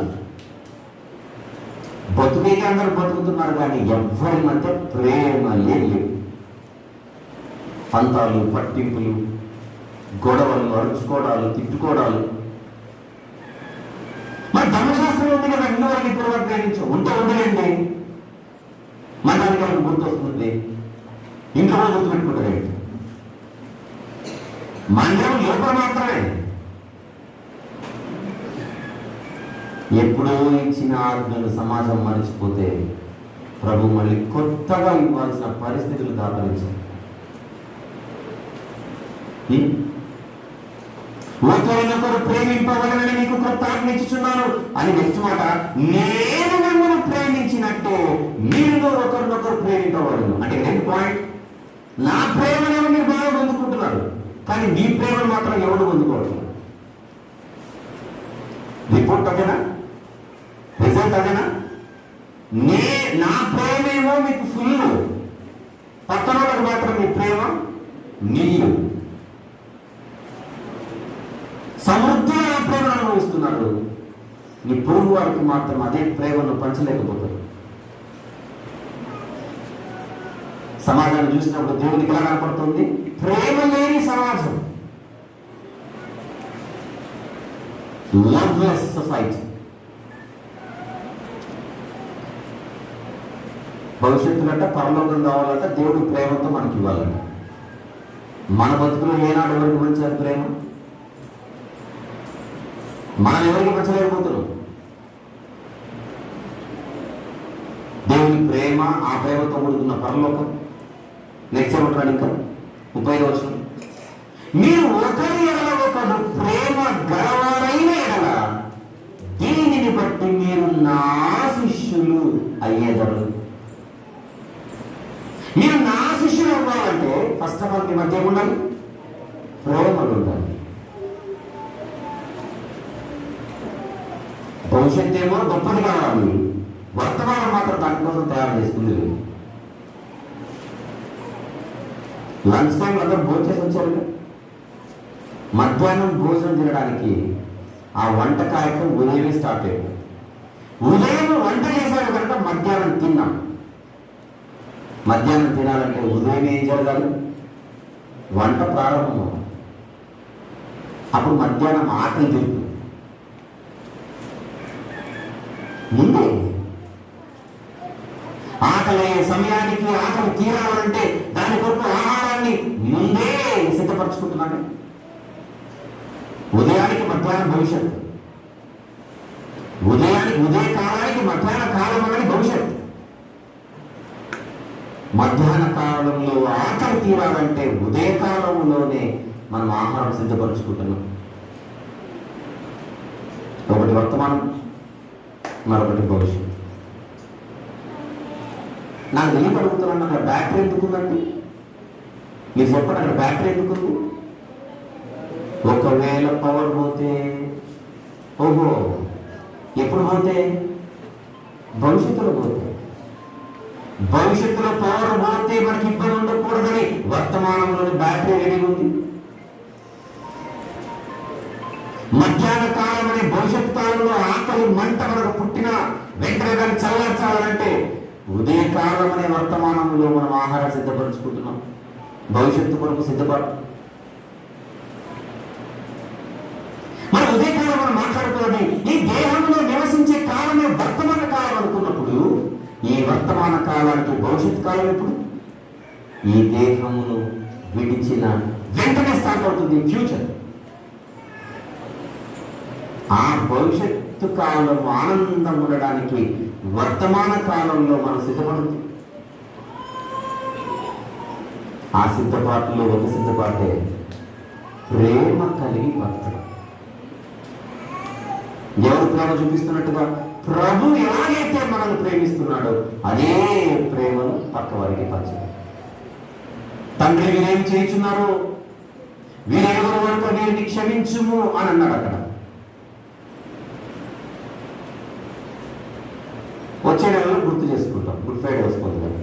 బతుకేకి అందరూ బతుకుతున్నారు కానీ ఎవ్వరి మధ్య ప్రేమ లేదు. పంతాలు, పట్టింపులు, గొడవలు, అరుచుకోవడాలు, తిట్టుకోవడాలు. మరి ధర్మశాస్త్రం ఉంది కదా, ఇన్ని వరకు ఇప్పుడు వరకు ప్రేమించు ఉంటే ఉండలేండి. మన దానికి మనకు గుర్తొస్తుంది, ఇంట్లో కూడా గుర్తుపెట్టుకుంటారేంటి. మందిరం లోపల మాత్రమే. ఎప్పుడో ఇచ్చిన ఆజ్ఞలు సమాజం మర్చిపోతే ప్రభు మళ్ళీ కొత్తగా ఇవ్వాల్సిన పరిస్థితులు దాపరించారు. ఒకరినొకరు ప్రేమింపవలనని మీకు కొత్త ఆజ్ఞించుచున్నాను అని నెక్స్ట్ మాట, నేను మిమ్మల్ని ప్రేమించినట్టు మీరు ఒకరినొకరు ప్రేమింపవలను. అంటే రెండు పాయింట్, నా ప్రేమను మీరు బాగా పొందుకుంటున్నారు కానీ మీ ప్రేమను మాత్రం ఎవరు పొందుకోవట్లేదు. రిపోర్ట్ అదేనా, రిజల్ట్ అదేనా? నా ప్రేమేమో మీకు ఫుల్, పక్కన వాళ్ళకి మాత్రం మీ ప్రేమ నీళ్ళు. సమృద్ధిగా నా ప్రేమను అనుభవిస్తున్నారు, నీ పొరుగు వారికి మాత్రం అదే ప్రేమను పంచలేకపోతారు. సమాజాన్ని చూసినప్పుడు దేవునికి ఎలా కనపడుతుంది? ప్రేమ లేని సమాజం, లవ్లెస్ సొసైటీ. భవిష్యత్తులంట పరలోకం కావాలంట దేవుడు ప్రేమతో మనకి ఇవ్వాలంట. మన బతుకులు ఏనాడు ఎవరికి మంచారు ప్రేమ? మనం ఎవరికి పంచలేకపోతున్నాం. దేవుని ప్రేమ, ఆ ప్రేమతో కూడుకున్న పరలోకం. నెక్స్ట్ ఏమంటారు ఇంకా 30వ వచనం, మీరు ఒకరి ఎడల ఒకరు ప్రేమ గలవారైన ఎడల దీనిని బట్టి మీరు నా శిష్యులు అయ్యేదరు. మీరు నా శిష్యులు అవ్వాలంటే ఫస్ట్ ఆఫ్ ఆల్ మీ మధ్య ఉండాలి, ప్రేమలు ఉండాలి. భవిష్యత్తు ఏమో గొప్పది కావాలి, వర్తమానం మాత్రం దానికోసం తయారు చేసుకుంది. లంచ్ టైం అందరూ భోజనం చేసి వచ్చారు. మధ్యాహ్నం భోజనం తినడానికి ఆ వంట కార్యక్రమం ఉదయమే స్టార్ట్ అయ్యింది. ఉదయం వంట చేశాడు కనుక మధ్యాహ్నం తిన్నాం. మధ్యాహ్నం తినాలంటే ఉదయం ఏం జరగాలి? వంట ప్రారంభం. అప్పుడు మధ్యాహ్నం ఆకలి తిరుగుతుంది. ముందే ఆకలి సమయానికి ఆకలి తీరాలంటే దాని కొరకు ఆహారాన్ని ముందే సిద్ధపరచుకుంటున్నాడు. ఉదయానికి మధ్యాహ్నం భవిష్యత్తు, ఉదయ కాలానికి మధ్యాహ్న కాలం అనేది భవిష్యత్తు. మధ్యాహ్న కాలంలో ఆకలి తీరాలంటే ఉదయ కాలంలోనే మనం ఆహారం సిద్ధపరచుకుంటున్నాం. ఒకటి వర్తమానం, మరొకటి భవిష్యత్తు. నాకు తెలియపడుగుతున్నాను, అక్కడ బ్యాటరీ ఎందుకుందండి? మీరు చెప్పండి, అక్కడ బ్యాటరీ ఎందుకుంది? ఒకవేళ పవర్ పోతే, ఓహో ఎప్పుడు పోతే? భవిష్యత్తులో పోతే. భవిష్యత్తులో పవర్ పోతే మనకి ఇబ్బంది ఉండకూడదని వర్తమానంలోని బ్యాటరీ రెడీ ఉంది. మధ్యాహ్న కాలం అనే భవిష్యత్ కాలంలో ఆకలి మంట మనకు పుట్టిన వెంటనే దాన్ని చల్లార్చాలంటే ఉదయకాలం అనే వర్తమానంలో మనం ఆహారం సిద్ధపరచుకుంటున్నాం. భవిష్యత్తు కొరకు సిద్ధపడు. మన ఉదయకాలం మనం మాట్లాడుకోవాలి. ఈ దేహంలో నివసించే కాలమే వర్తమాన కాలం అనుకున్నప్పుడు ఈ వర్తమాన కాలానికి భవిష్యత్ కాలం ఎప్పుడు? ఈ దేహమును విడిచిన వెంటనే స్టార్ట్ అవుతుంది ఫ్యూచర్. ఆ భవిష్యత్తు కాలం ఆనందం ఉండడానికి వర్తమాన కాలంలో మనం సిద్ధపడుతుంది. ఆ సిద్ధపాటులో ఒక సిద్ధపాటే ప్రేమ కలిగి బతకడం. ఎవరు ప్రేమ చూపిస్తున్నట్టుగా? ప్రభు ఎలాగైతే మనల్ని ప్రేమిస్తున్నాడో అదే ప్రేమను పక్క వారికి పంచడం. తండ్రి వీరేం చేయించున్నారో వీరెవరు వరకు వీరిని క్షమించుము అని అన్నాడు. అక్కడ వచ్చే నెలలో గుర్తు చేసుకుంటాం, గుడ్ ఫ్రైడే వస్తుంది కదా.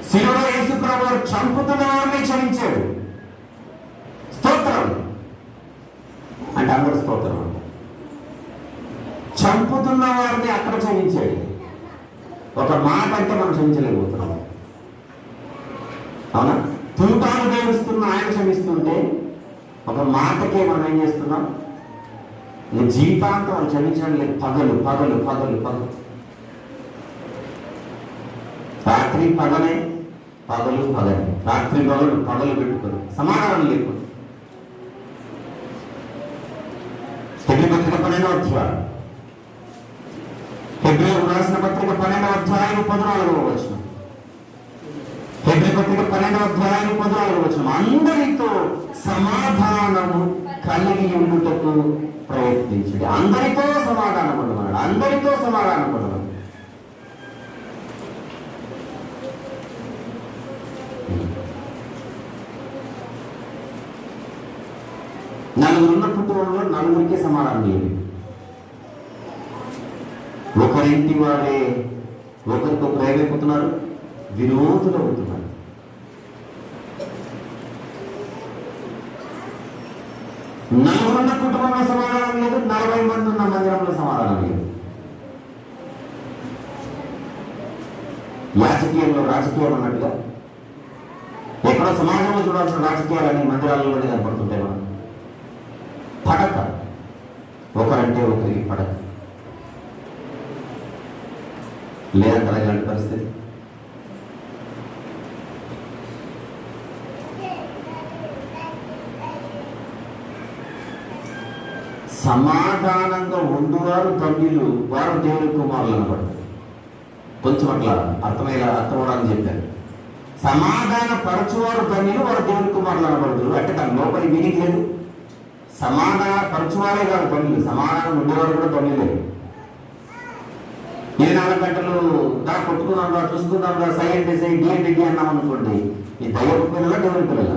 శిలువలో యేసు ప్రభువు చంపుతున్న వారిని క్షమించాడు. స్తోత్రం. మాటకు క్షమించాడు. ఒక మాట అంటే మనం క్షమించలేకపోతున్నాం. అవునా? తూటాలు వేరుస్తున్న ఆయన క్షమిస్తుంటే ఒక మాటకే మనం ఏం చేస్తున్నాం? జీవితాంతం వాళ్ళు క్షమించడం లేదు. పగలు పగలు పగలు పగలు, రాత్రి పగలే, పగలు పగలే, రాత్రి పగలు పగలు పెట్టుకోరు, సమాధానం లేకుండా. హెబ్రీ పత్రిక 12వ అధ్యాయం, హెబ్రీయులకు రాసిన పత్రిక 12వ అధ్యాయం 14వ వచనం, హెబ్రీ పత్రిక 12వ అధ్యాయం 14వ వచనం, అందరితో సమాధానము కలిగి ఉండుటకు ప్రయత్నించండి. అందరితో సమాధానం ఉండమన్నాడు. అందరితో సమాధానం ఉండమన్నాడు. నలుగురున్న కుటుంబంలో నలుగురికి సమాధానం లేదు. ఒకరింటి వారే ఒకరితో ప్రేమైపోతున్నారు, విరోధులు అవుతున్నారు. నలుగురున్న కుటుంబంలో సమాధానం లేదు, 40 మంది ఉన్న మందిరంలో సమాధానం లేదు. రాజకీయం అన్నట్టుగా ఎక్కడో సమాజంలో చూడాల్సిన రాజకీయాలని మందిరాలలోనే కనపడుతుంటాయి. మనం పడక, ఒకరంటే ఒకరికి పడక లేదంటారా ఇలాంటి పరిస్థితి? సమాధానంగా ఉండువారు ధన్యులు, వారు దేవుని కుమారులు అనబడతారు. కొంచెం అట్లా అర్థమవడానికి చెప్పారు. సమాధాన పరచువారు ధన్యులు, వారు దేవుని కుమారులు అనబడతారు. అంటే తన లోపలి మీనింగ్ లేదు. సమాధాన పరచువారే కాదు ధన్యులు, సమాధానం ఉండేవారు కూడా ధన్యులే. 24 గంటలు దా కొట్టుకున్నాం రా, చూసుకున్నాం రా, సై అంటే సై, డి అంటే డి అన్నాం అనుకోండి, ఈ దయ్యపు పిల్లల దేవుని పిల్లల?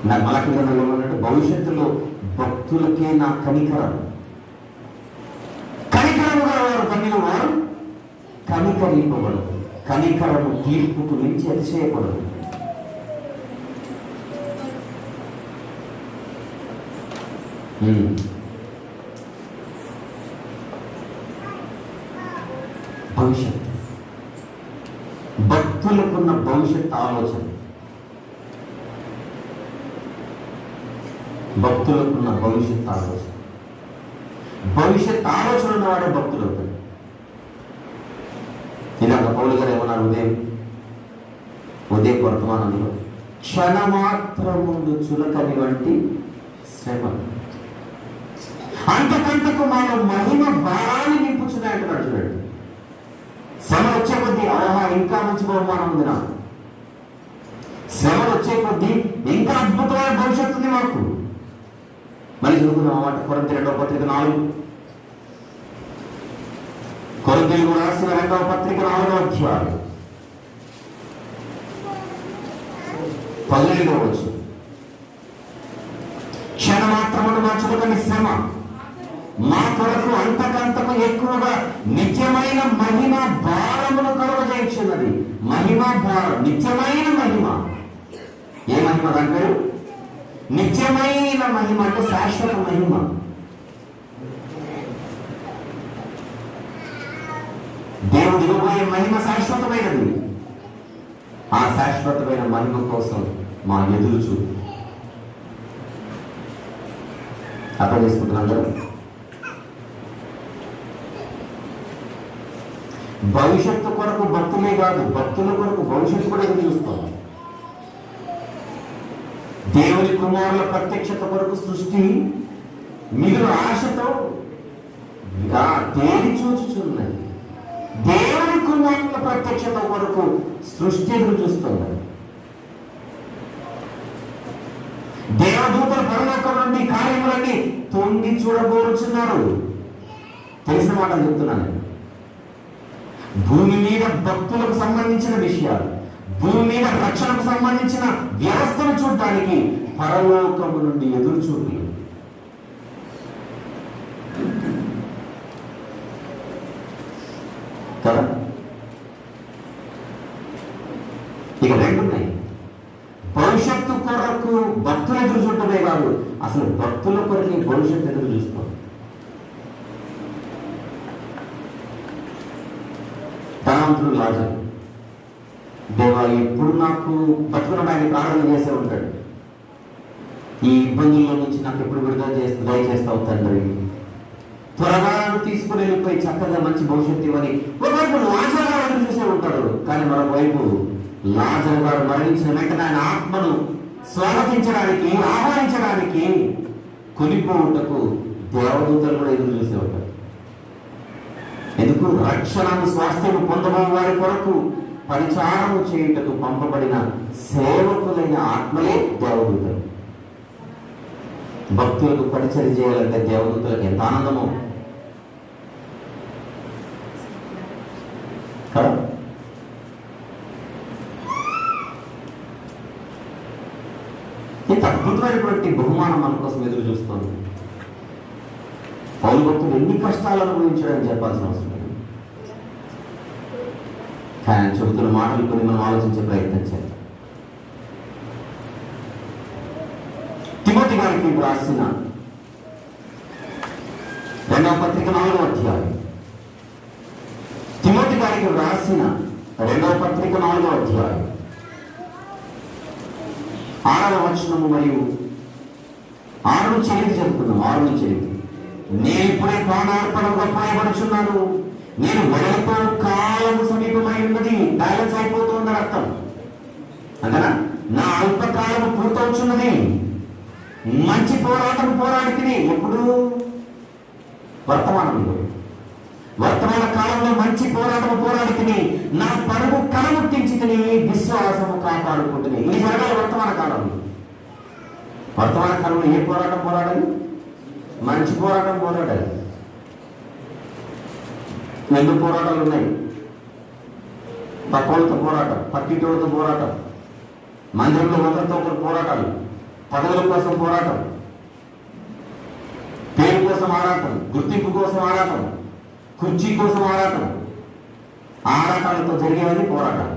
నాకు మలకిందనలో ఏమన్నట్టు, భవిష్యత్తులో భక్తులకే నా కనికరము వారు ధన్యులు, వారు కనికరింపబడదు. కనికరము తీర్పుకు మించి అతిశయపడదు. భవిష్యత్తు, భక్తులకున్న భవిష్యత్ ఆలోచన, భక్తులకున్న భవిష్యత్ ఆలోచన, భవిష్యత్ ఆలోచన ఉన్నవాడే భక్తులు అవుతాడు. ఇలాగ పౌలు గారు ఏమన్నారు ఉదయం వర్తమానంలో, క్షణమాత్రముందు చులకని వంటి శ్రమ అంతకంతకు మనం మహిమ భారాన్ని నింపుచున్నాయి అంటున్నాడు. చూడండి, శ్రమలు వచ్చే కొద్దీ ఆహా ఇంకా మంచి బహుమానం ఉంది నాకు, శ్రమలు వచ్చే కొద్దీ ఇంకా అద్భుతమైన భవిష్యత్తు ఉంది మాకు. మళ్ళీ చదువుకున్నాం అన్నమాట. కొరింథీ 2వ పత్రిక 4, కొరింథీయులకు రాసిన 2వ పత్రిక 4వ అధ్యాయం 15వ వచనం, క్షణమాత్రమును మార్చుకుని శ్రమ మా కొరకు అంతకంతకు ఎక్కువగా నిత్యమైన మహిమ భారమును కలుగజేయుచున్నది. మహిమ భారం, నిత్యమైన మహిమ. ఏ మహిమ? దాని పేరు నిత్యమైన మహిమ, అంటే శాశ్వత మహిమ. దేవుడు ఇవ్వబోయే మహిమ శాశ్వతమైనది. ఆ శాశ్వతమైన మహిమ కోసం మా ఎదురు చూపు. అర్థం చేసుకుంటున్నాం కదా? భవిష్యత్తు కొరకు భక్తులే కాదు, భక్తుల కొరకు భవిష్యత్తు కూడా ఎదురు చూస్తాం. దేవుని కుమారుల ప్రత్యక్షత కొరకు సృష్టి మిగులు ఆశతో తేలి చూచుచున్నది. దేవుని కుమారుల ప్రత్యక్షత కొరకు సృష్టి ఎదురు చూస్తుంది. దేవదూతల పరలోకం నుండి కార్యములన్నీ తొంగి చూడబోరుచున్నారు. తెలిసిన మాట చెప్తున్నాను. భూమి మీద భక్తులకు సంబంధించిన విషయాలు, భూమి మీద రక్షణకు సంబంధించిన వ్యవస్థను చూడటానికి పరలోకము నుండి ఎదురు చూపులు. కదా? ఇక రెండున్నాయి. భవిష్యత్తు కొరకు భక్తులు ఎదురు చూడటమే కాదు, అసలు భవిష్యత్తు ఎదురు చూస్తాం. ధనవంతుడు లాజరు, దేవా ఎప్పుడు నాకు బతుకునడానికి ప్రార్థన చేసే ఉంటాడు. ఈ ఇబ్బందుల్లో నుంచి నాకు ఎప్పుడు విడుదల దయచేస్తావు తండ్రి, త్వరగా తీసుకుని వెళ్ళిపోయి చక్కగా మంచి భవిష్యత్తు ఇవ్వని ఒకవైపు లాజరు గారు చూసే ఉంటాడు. కానీ మరోవైపు లాజరు గారు మరణించిన వెంటనే ఆయన ఆత్మను స్వాగతించడానికి, ఆహ్వానించడానికి, కొనిపోవుటకు దేవదూతలు కూడా ఎదురు చూసే ఉంటారు. ఎందుకు? రక్షణను స్వాస్థ్యం పొందబోయే వారి కొరకు పరిచారము చేయుటకు పంపబడిన సేవకులైన ఆత్మలే దేవదూతలు. భక్తులకు పరిచయం చేయాలంటే దేవదూతలకు ఎంత ఆనందమో కదా. ఇంత అద్భుతమైనటువంటి బహుమానం మన కోసం ఎదురు చూస్తుంది. పౌలు భక్తుడు ఎన్ని కష్టాలు అనుభవించడానికి చెప్పాల్సిన అవసరం లేదు. కానీ చెబుతున్న మాటలు కొన్ని మనం ఆలోచించే ప్రయత్నం చేద్దాం. తిమోతి గారికి రాసిన 2వ పత్రిక 4వ అధ్యాయం. తిమోతి గారికి రాసిన 2వ పత్రిక 4వ అధ్యాయం 6వ వచనము మరియు 6 నుంచి 8 చెప్తున్నాం. 6 నుంచి 8. నేను ఇప్పుడే ప్రాణార్పణగా పాయబడుచున్నాను, నేను వెడలతో కాలము సమీపమై ఉన్నది. బ్యాలెన్స్ అయిపోతుంది అర్థం అంతేనా? నా అల్పకాలము పూర్తవుచున్నది, మంచి పోరాటం పోరాడితిని. ఎప్పుడు? వర్తమానంలో, వర్తమాన కాలంలో మంచి పోరాటం పోరాడితిని, నా పరుగు కనముట్టించితిని, విశ్వాసము కాపాడుకుంటుని. ఇది జరగాలి వర్తమాన కాలంలో. వర్తమాన కాలంలో ఏ పోరాటం పోరాడాలి? మంచి పోరాటం పోరాడాలి. 2 పోరాటాలు ఉన్నాయి. పక్కలతో పోరాటం, పక్కింటితో పోరాటం, మందిరంలో ఒకరితో ఒకరు పోరాటాలు, పదవుల కోసం పోరాటం, పేరు కోసం ఆరాటం, గుర్తింపు కోసం ఆరాటం, కుర్చీ కోసం ఆరాటం. ఆరాటాలతో జరిగేవన్నీ పోరాటాలు.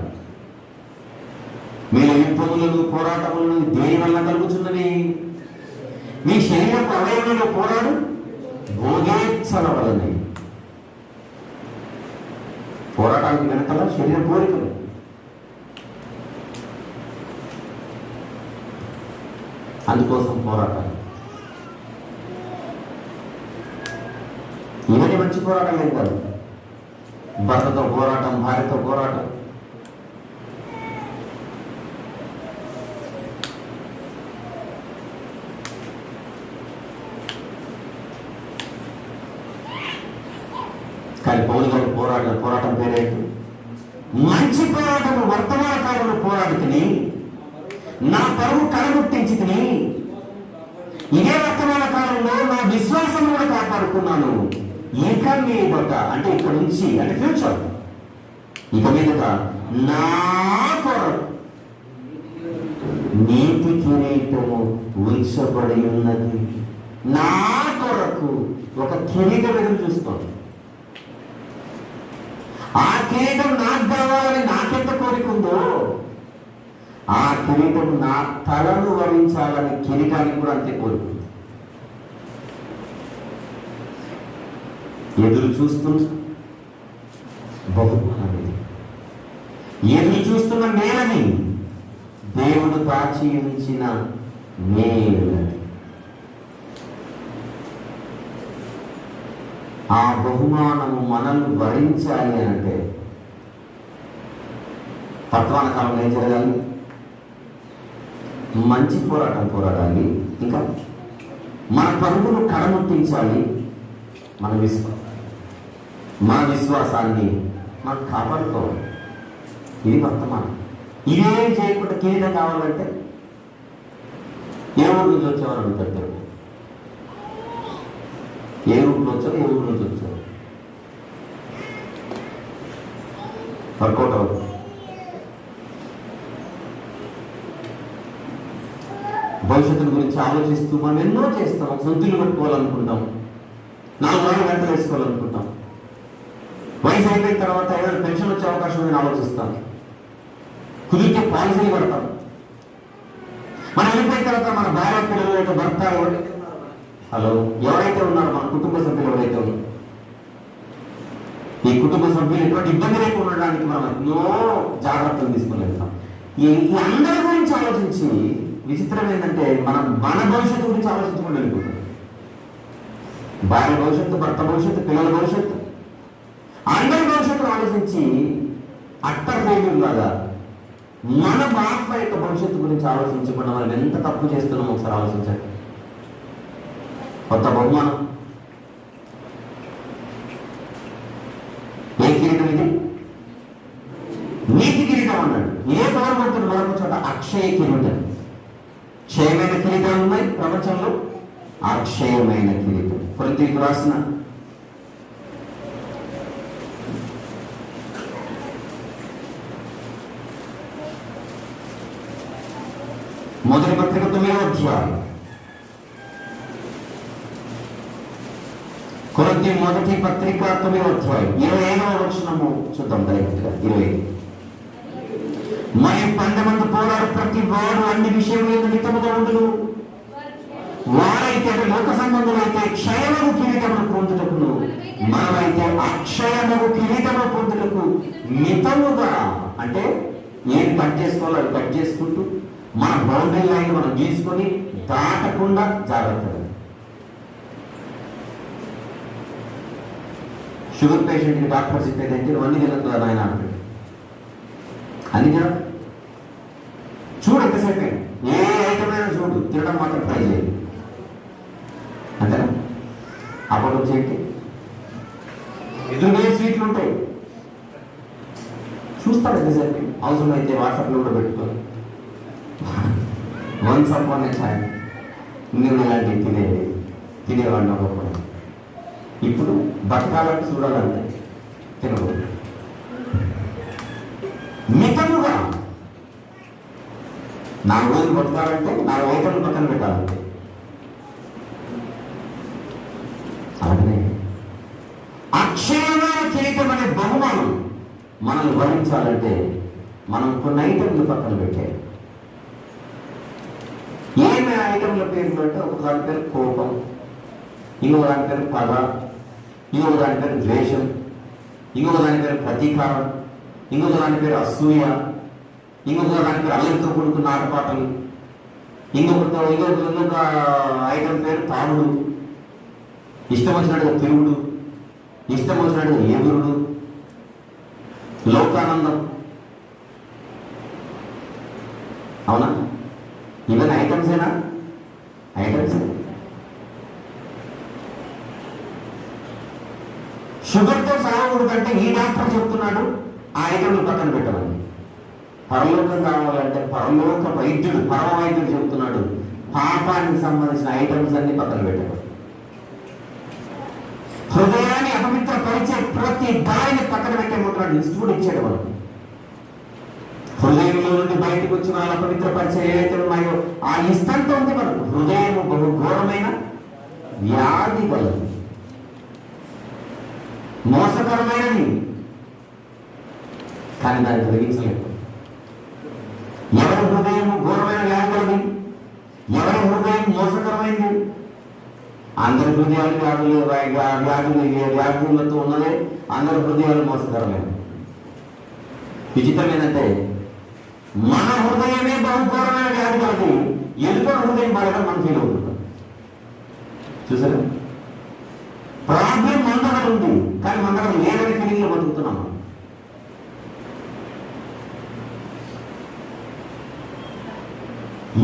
మీరు యుద్ధములను పోరాటములను దేని వల్ల కలుగుతున్నవి? మీ శరీరపు అవయవంలో పోరాడు భోగేచ్ఛల వలనే. పోరాటానికి వెనకాల శరీర కోరికలు. అందుకోసం పోరాటాలు. ఇవన్నీ మంచి పోరాటం ఏం కాదు. భర్తతో పోరాటం, భార్యతో పోరాటం, కానీ పౌలు గారు పోరాటం పేరేంటి? మంచి పోరాటము. వర్తమాన కాలంలో పోరాడుతుని, నా పరువు కనగుట్టించుకుని, ఇదే వర్తమాన కాలంలో నా విశ్వాసం కూడా కాపాడుకున్నాను. ఇక మీదట అంటే ఇక్కడ నుంచి అంటే ఫ్యూచర్, ఇక మీదట నా కొరకు నీతి కిరీటము ఉంచబడి ఉన్నది. నా కొరకు ఒక కిరీటం ఎదురు చూస్తాను. ఆ కిరీటం నాకు కావాలని నాకెంత కోరిక ఉందో, ఆ కిరీటం నా తలను వరించాలని కిరీటానికి కూడా అంతే కోరుకుంది. ఎదురు చూస్తున్న బహుమానం, ఎదురు చూస్తున్న మేలని, దేవుడు దాచి ఉంచిన మేలని. ఆ బహుమానము మనల్ని వరించాలి అంటే వర్తమాన కాలంలో ఏం జరగాలి? మంచి పోరాటం పోరాడాలి. ఇంకా మన పరుగును కడముట్టించాలి. మన విశ్వాసాన్ని మనం కాపాడుకోవాలి. ఇది వర్తమానం. ఇదేం చేయకుండా కిరీటం కావాలంటే ఏ ఊరు నుంచి వచ్చేవారు అడుగుతారు. ఏ ఊరిలో వచ్చారు, ఏ ఊరి నుంచి వచ్చారు, వర్కౌట్ అవుతుంది. భవిష్యత్తుల గురించి ఆలోచిస్తూ మనం ఎన్నో చేస్తాం. సొంతులు పెట్టుకోవాలనుకుంటాం, 4 రోజులు వెంట వేసుకోవాలనుకుంటాం. వయసు అయిపోయిన తర్వాత ఏదైనా పెన్షన్ వచ్చే అవకాశం నేను ఆలోచిస్తాం. కుదిరితే పాలసీలు పడతాం. మనం వెళ్ళిపోయిన తర్వాత మన భార్య పిల్లలు భర్త హలో, ఎవరైతే ఉన్నారో మన కుటుంబ సభ్యులు ఎవరైతే ఉన్నారు, ఈ కుటుంబ సభ్యులు ఎటువంటి ఇబ్బంది లేకుండా ఉండడానికి మనం ఎన్నో జాగ్రత్తలు తీసుకుని వెళ్తాం. ఈ అందరి గురించి ఆలోచించి విచిత్రం ఏంటంటే మనం మన భవిష్యత్తు గురించి ఆలోచించుకుంటూ వెళ్ళిపోతాం. భార్య భవిష్యత్తు, భర్త భవిష్యత్తు, పిల్లల భవిష్యత్తు, అందరి భవిష్యత్తును ఆలోచించి అట్టర్ ఫెయిల్యూర్ లాగా మన ఆత్మ యొక్క భవిష్యత్తు గురించి ఆలోచించకుండా మనం ఎంత తప్పు చేస్తున్నామో ఒకసారి ఆలోచించండి. కొత్త బహుమానం, ఏ కిరీటం ఇది? నీతి కిరీటం అన్నాడు. ఏ గవర్నమెంట్ మరొక చోట అక్షయ కిరీటం. క్షయమైన కిరీటాలు ఉన్నాయి ప్రపంచంలో, అక్షయమైన కిరీటం. కొరింథీయులకు రాసిన మొదటి పత్రిక 9వ అధ్యాయం, కొరింథీ మొదటి పత్రిక 9వ అధ్యాయం 25వ వచనము చూద్దాం. దయచేసి 25. మరియు పందమందు పోరాడు ప్రతి వాడు అన్ని విషయములందు మితముగా ఉండును. వారైతే లోక సంబంధులైతే క్షయమగు కిరీటమును పొందుటకును, మనమైతే అక్షయమగు కిరీటము పొందుటకు మితముగా, అంటే ఏం కట్ చేసుకోవాలో అది కట్ చేసుకుంటూ మన బౌండరీ లైన్ మనం గీసుకొని దాటకుండా జాగ్రత్తగా. షుగర్ పేషెంట్కి డాక్టర్ చెప్పేదంటే నువ్వు అన్ని తినదు కదా ఆయన అంటాడు. అన్ని తిన చూడు, ఎంతసేపు ఏ ఐటమ్ అయినా చూడు, తినడం మాత్రం ట్రై చేయాలి. అంతేనా? అప్పటి నుంచి ఏంటి ఎదురుగా స్వీట్లు ఉంటాయి, చూస్తాడు ఎంతసేపు. అవసరం అయితే వాట్సాప్లో కూడా పెట్టుకోవాలి. వన్స్ అపాన్ ఎ టైం నేను ఇలాంటివి తినేవాడిని ఒకప్పుడు. ఇప్పుడు బతకాలంటే చూడాలంటే తినకూడదు. మితముగా 4 రోజులు బతకాలంటే 4 ఐటర్లు పక్కన పెట్టాలంటే. అలాగనే అక్షయమైన కిరీటం అనే బహుమానం మనల్ని వర్ణించాలంటే మనం కొన్ని ఐటమ్లు పక్కన పెట్టాలి. ఏమి ఐటమ్ల పేర్లు అంటే ఒక దాని పేరు కోపం, ఇంకొక దాని పేరు పగ, ఇంకొక దాని పేరు ద్వేషం, ఇంకొక దాని పేరు ప్రతీకారం, ఇంకొక దాని పేరు అసూయ, ఇంకొక దాని పేరు అల్లరితో కూడుకున్న ఆటపాటలు, ఇంకొక ఐటమ్ పేరు తాగుడు, ఇష్టం వచ్చినట్టుగా తిరుగుడు, ఇష్టం వచ్చినట్టుగా ఎగురుడు, లోకానందం. అవునా? ఇవన్నీ ఐటమ్సేనా? ఐటమ్స్. షుగర్తో సాగకూడదంటే ఈ డాక్టర్ చెప్తున్నాడు ఆ ఐటమ్లు పక్కన పెట్టమని. పరలోకం కావాలంటే పరలోక వైద్యుడు, పరమ వైద్యుడు చెప్తున్నాడు పాపానికి సంబంధించిన ఐటమ్స్ అన్ని పక్కన పెట్టమని. హృదయాన్ని అపవిత్రపరిచే ప్రతి దారిని పక్కన పెట్టేమంటున్నాడు. ఇన్స్టిట్యూట్ ఇచ్చాడు మనకు. హృదయంలో నుండి బయటకు వచ్చిన అపవిత్రపరిచే ఏవైతే ఉన్నాయో ఆ ఇష్టంతో ఉంది మనకు. హృదయం బహు ఘోరమైన వ్యాధి కలదు, మోసకరమైనది, కానీ దాన్ని తొలగించలేదు. ఎవరి హృదయం ఘోరమైన వ్యాధి కలది, ఎవరి హృదయం మోసకరమైంది? అందరి హృదయాలు వ్యాధులతో ఉన్నదే, అందరి హృదయాలు మోసకరమైనది. విచిత్రం ఏంటంటే మన హృదయమే బహుఘోరమైన వ్యాధి కలది, ఎదుట హృదయం బాగా మనం ఫీల్ అవుతున్నాం. చూసారా? ప్రాబ్లం మన దగ్గర ఉంది, కానీ మన దగ్గర లేదని ఫీలింగ్ లో బతుకుతున్నాం.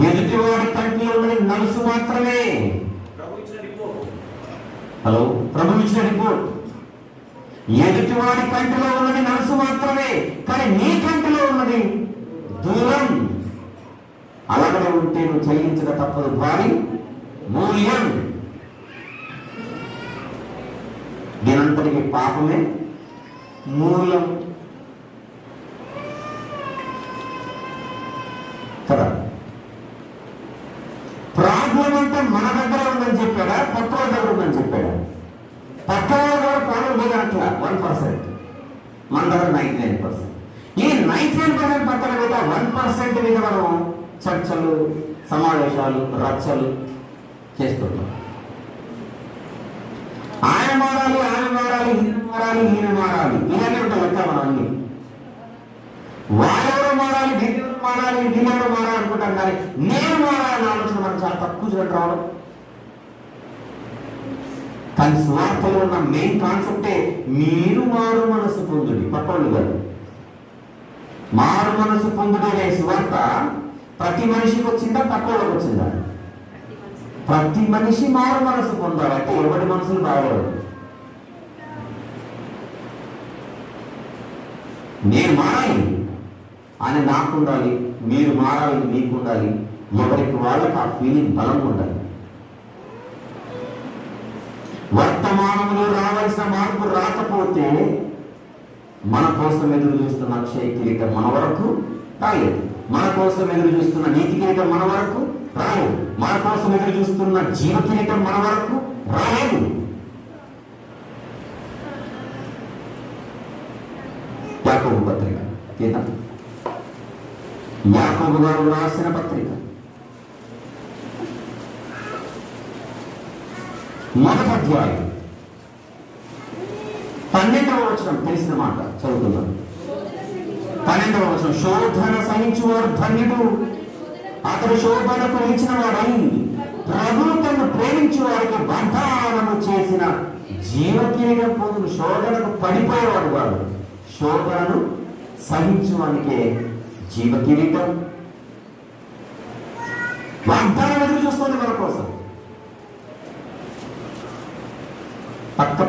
ఎదుటివాడి కంటిలో ఉన్నది నలుసు మాత్రమే. హలో, ప్రభు ఇచ్చిన రిపోర్ట్. ఎదుటివాడి కంటిలో ఉన్నది నలుసు మాత్రమే, కానీ నీ కంటిలో ఉన్నది దూరం. అలాగనే ఉంటే నువ్వు చెల్లించక తప్పదు భారీ మూల్యం. దీనంతటికి పాపమే మూల్యం కదా. ప్రాబ్లం అంతా మన దగ్గర ఉందని చెప్పాడా, పక్క దగ్గర ఉందని చెప్పాడా? పక్క కూడా ప్రాబ్లం లేదు అట్లా 1%, మన దగ్గర 99%. ఈ 99% పక్కన మీద 1% మీద మనం చర్చలు, సమావేశాలు, రచ్చలు చేస్తుంటాం. ఆయన మారాలి, ఆయన మారాలి, ఈయన మారాలి, ఈయన మారాలి, ఇలాగే ఉంటాయి లెక్క మనం అన్ని. వాళ్ళెవరో మారాలి, వీళ్ళెవరో మారాలి, వీళ్ళెవరో మారాలి అనుకుంటాం, కానీ నేను మారాలని ఆలోచన మనం చాలా తక్కువ చూడండి రావడం. కానీ సువార్తలో ఉన్న మెయిన్ కాన్సెప్టే మీరు మారు మనసు పొందుడి, పట్టోళ్ళు కాదు. మారు మనసు పొందుడు అనే సువార్త ప్రతి మనిషికి వచ్చిందా, పట్టోళ్ళకి వచ్చిందా? ప్రతి మనిషి మారు మనసు పొందాలి. అంటే ఎవరి మనసులు బాగోదు. నేను మారాలి అని నాకు ఉండాలి, మీరు మారాలి మీకు ఉండాలి. ఎవరికి వాళ్ళకి ఆ ఫీలింగ్ బలంగా ఉండాలి. వర్తమానంలో రావాల్సిన మార్పు రాకపోతే మన కోసం ఎదురు చూస్తున్న అక్షయ కిరీటం మన వరకు రాలేదు. మన కోసం ఎదురు చూస్తున్న నీతి కిరీటం మన వరకు రాలేదు. మన కోసం ఎదురు చూస్తున్న జీవ కిరీటం మన వరకు రాలేదు. యాకోబు పత్రిక, యాకోబు గారు రాసిన పత్రిక 1వ అధ్యాయం 12వ వచనం, తెలిసిన మాట చదువుతున్నాను. 12వ వచనం, శోధన సహించువాడు ధన్యుడు, అతడు శోధనకు ఇచ్చిన వాడై ప్రభువు తను ప్రేమించు వారికి వాగ్దానము చేసిన జీవకిరీటం పొందును. శోధనకు పడిపోయేవాడు వాడు, శోధనను సహించువానికే జీవకిరీటం. వాగ్దానం ఎదురు చూస్తుంది మన కోసం. పక్క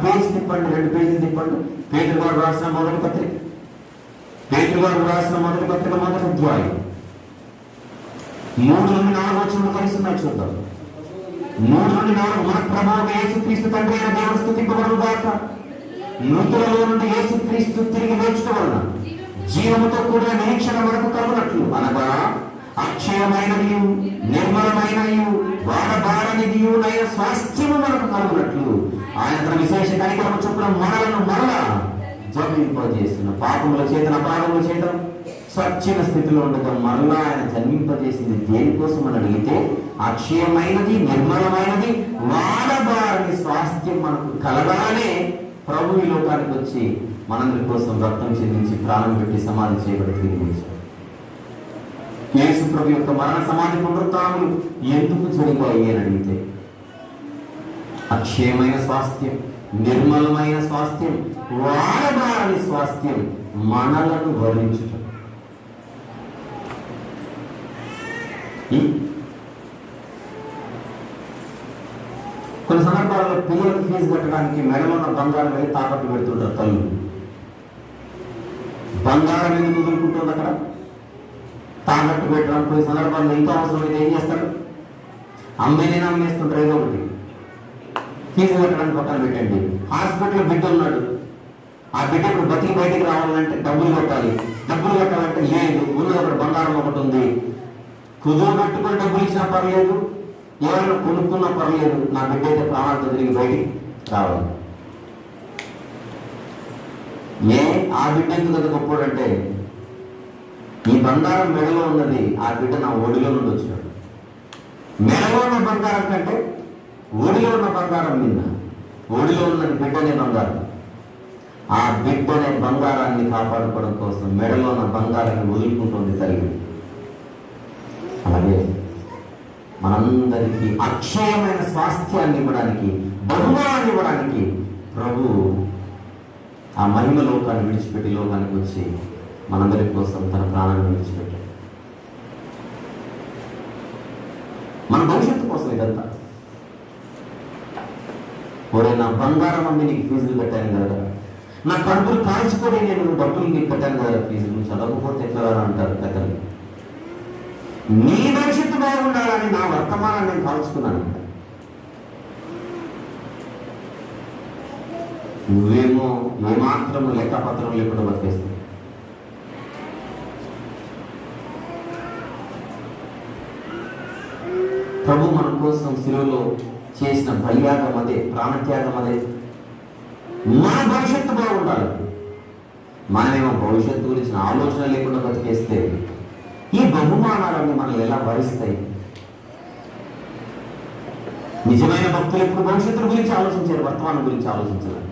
పేజీ తిప్పండి, 2 పేజీలు తిప్పండి. పేతురు గారు రాసిన మొదటి పత్రిక, పేతురు గారు రాసిన మొదటి పత్రిక 1వ అధ్యాయం 3 నుండి 4 వచనాలు కలిసి చూద్దాం. 3 నుండి 4, మన ప్రభువు యేసుక్రీస్తు తండ్రి అయిన దేవుడు స్తుతింపబడును గాక. మృతులలో నుండి యేసుక్రీస్తు తిరిగి లేచుట వలన జీవముతో కూడిన నిరీక్షణ మనకు కలుగునట్లు, అనగా అక్షయమైనది నిర్మలమైనది వాడబారనిదియు నైన స్వాస్థ్యము మనకు కలుగునట్లు ఆయన తన విశేష కనికరము చొప్పున మనలను మరలా జన్మింపజేసిన పాపముల చేతన అపారముల చేత స్వచ్ఛమైన స్థితిలో ఉండటం మరలా ఆయన జన్మింపజేసింది దేనికోసం అని అడిగితే, అక్షయమైనది నిర్మలమైనది వాడబారని స్వాస్థ్యం మనకు కలగానే ప్రభు ఈ లోకానికి వచ్చి మనందరి కోసం రక్తం చెందించి ప్రాణం పెట్టి సమాధి చేయబడి తిరిగి వచ్చాడు. యేసు ప్రభు యొక్క మరణ సమాధి పునరుత్థానములు ఎందుకు జరిగాయి అని అడిగితే, అక్షయమైన స్వాస్థ్యం, నిర్మలమైన స్వాస్థ్యం, వాడబారని స్వాస్థ్యం మనలను వరించుట. కొన్ని సందర్భాల్లో పిల్లలకు ఫీజు కట్టడానికి మెడలో ఉన్న బంగారం వెళ్ళి తాకట్టు పెడుతుంటారు తల్లు. బంగారం ఎందుకు వదులుకుంటుంది అక్కడ? తాకట్టు పెట్టడానికి కొన్ని సందర్భాల్లో ఇంకా అవసరమైతే ఏం చేస్తారు? అమ్మేనైనా అమ్మేస్తుంటారు ఏదో ఒకటి. ఫీజు కట్టడానికి పక్కన పెట్టండి. హాస్పిటల్లో బిడ్డ ఉన్నాడు, ఆ బిడ్డ ఇప్పుడు బతికి బయటికి రావాలంటే డబ్బులు కట్టాలి. డబ్బులు కట్టాలంటే లేదు, ఉన్నది అక్కడ బంగారం ఒకటి ఉంది. కుదురు పెట్టుకుని డబ్బులు ఇచ్చినా పర్లేదు, ఎవరైనా కొనుక్కున్నా పర్లేదు, నా బిడ్డ అయితే ప్రాణాలతో తిరిగి బయటికి రావాలి. ఆ బిడ్డ ఎందుకు అది గొప్పోడంటే, ఈ బంగారం మెడలో ఉన్నది, ఆ బిడ్డ నా ఒడిలో నుండి వచ్చినాడు. మెడలో ఉన్న బంగారం కంటే ఒడిలో ఉన్న బంగారం మీద, ఒడిలో ఉన్నది బిడ్డనే బంగారం. ఆ బిడ్డనే బంగారాన్ని కాపాడుకోవడం కోసం మెడలో ఉన్న బంగారాన్ని వదులుకుంటుంది తల్లి. అలాగే మనందరికీ అక్షయమైన స్వాస్థ్యాన్ని ఇవ్వడానికి, బహుమానాన్ని ఇవ్వడానికి ప్రభు ఆ మహిమ లోకాన్ని విడిచిపెట్టి లోకానికి వచ్చి మనందరి కోసం తన ప్రాణాన్ని విడిచిపెట్టాడు. మన భవిష్యత్తు కోసం ఇదంతా. ఒరే, నా బంగారం అమ్మి నీకు ఫీజులు పెట్టాను కదా, నా కడుపులు కాల్చుకొని నేను డబ్బులు నీకు పెట్టాను కదా ఫీజులు, చదవకపోతే ఎట్లా అంటారు పెద్దలు. నీ భవిష్యత్తు బాగుండాలని నా వర్తమానాన్ని నేను కాల్చుకున్నాను. నువ్వేమో ఏమాత్రము లెక్కపత్రం లేకుండా బతికేస్తావు. ప్రభు మన కోసం శిలువలో చేసిన బలియాగం అదే, ప్రాణత్యాగం అదే. మన భవిష్యత్తు బాగుండాలి. మనమేమో భవిష్యత్తు గురించిన ఆలోచన లేకుండా బతికేస్తే ఈ బహుమానాలన్నీ మనల్ని ఎలా భరిస్తాయి? నిజమైన భక్తులు ఎప్పుడు భవిష్యత్తు గురించి ఆలోచించారు, వర్తమానం గురించి ఆలోచించాలి.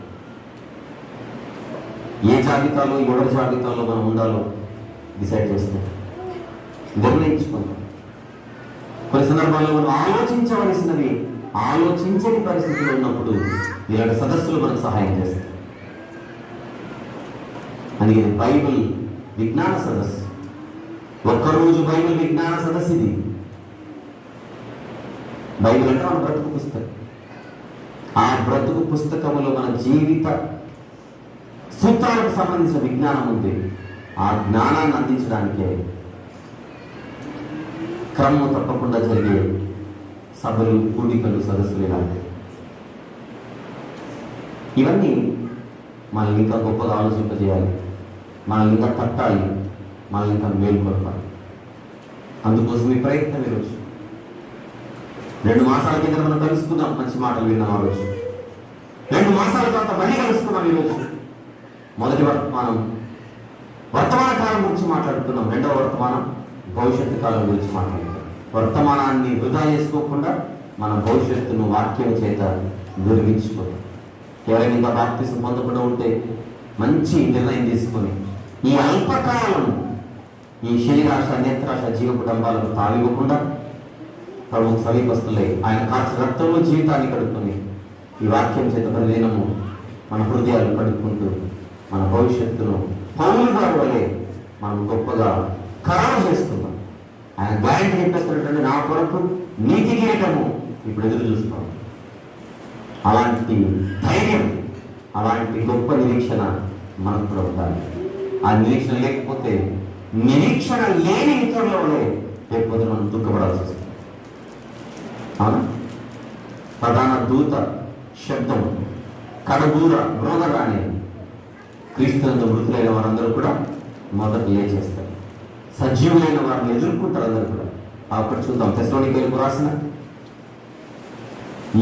ఏ జాబితాలో ఎవరి జాబితాలో మనం ఉండాలో డిసైడ్ చేస్తాం, నిర్ణయించుకుంటాం. కొన్ని సందర్భాల్లో మనం ఆలోచించవలసినవి ఆలోచించని పరిస్థితులు ఉన్నప్పుడు ఇలాంటి సదస్సులు మనకు సహాయం చేస్తాయి. అందుకే బైబిల్ విజ్ఞాన సదస్సు, ఒక్కరోజు బైబిల్ విజ్ఞాన సదస్సు ఇది. బైబిల్ అంటే మన బ్రతుకు పుస్తకం. ఆ బ్రతుకు పుస్తకంలో మన జీవిత సూత్రాలకు సంబంధించిన విజ్ఞానం ఉంది. ఆ జ్ఞానాన్ని అందించడానికే క్రమం తప్పకుండా జరిగే సభలు, కూడికలు, సదస్సులు ఇలాంటివి. ఇవన్నీ మనల్ని ఇంకా గొప్పగా ఆలోచింపజేయాలి, మనల్ని ఇంకా తట్టాలి, మనల్ని ఇంకా మేలుకొల్పాలి. అందుకోసం ఈ ప్రయత్నం ఈరోజు 2 మాసాల కింద మనం కలుసుకుందాం, మంచి మాటలు విన్నాం. ఆ రోజు 2 మాసాల తర్వాత మళ్ళీ కలుసుకున్నాం. ఈరోజు మొదటి వర్తమాన కాలం గురించి మాట్లాడుతున్నాం. రెండవ వర్తమానం భవిష్యత్తు కాలం గురించి మాట్లాడుతున్నాం. వర్తమానాన్ని వృధా చేసుకోకుండా మన భవిష్యత్తును వాక్యం చేత నిర్మించుకోవాలి. కేవలం ఇంకా బాప్తిసం పొందకుండా ఉంటే మంచి నిర్ణయం తీసుకొని ఈ అల్పకాలం ఈ శరీరాశ, నేత్రాశ, జీవ కుటుంబాలకు తావివ్వకుండా ప్రభువు సమీపస్తులై ఆయన కాచి రక్తంలో జీవితాన్ని కడుక్కొని ఈ వాక్యం చేత ప్రతిదినము మన హృదయాలు కడుక్కుంటూ మన భవిష్యత్తును పౌలు గారి వలె మనం గొప్పగా ఖరారు చేసుకుందాం. ఆయన గ్యారెంటీ చెప్పేస్తున్నటువంటి నా కొరకు నీతి కిరీటము ఇప్పుడు ఎదురు చూస్తాం. అలాంటి ధైర్యం, అలాంటి గొప్ప నిరీక్షణ మనకు కూడా ఉండాలి. ఆ నిరీక్షణ లేకపోతే, నిరీక్షణ లేని ఇతరుల వలె లేకపోతే మనం దుఃఖపడాల్సి వస్తుంది. అవునా? ప్రధాన దూత శబ్దం కడబూర మ్రోగగానే క్రీస్తునందు మృతులైన వారందరూ కూడా మొదట లేచేస్తారు. సజీవులైన వారిని ఎదుర్కొంటారు అందరూ కూడా. అక్కడ చూద్దాం. తెస్సలోనికీయులకు రాసిన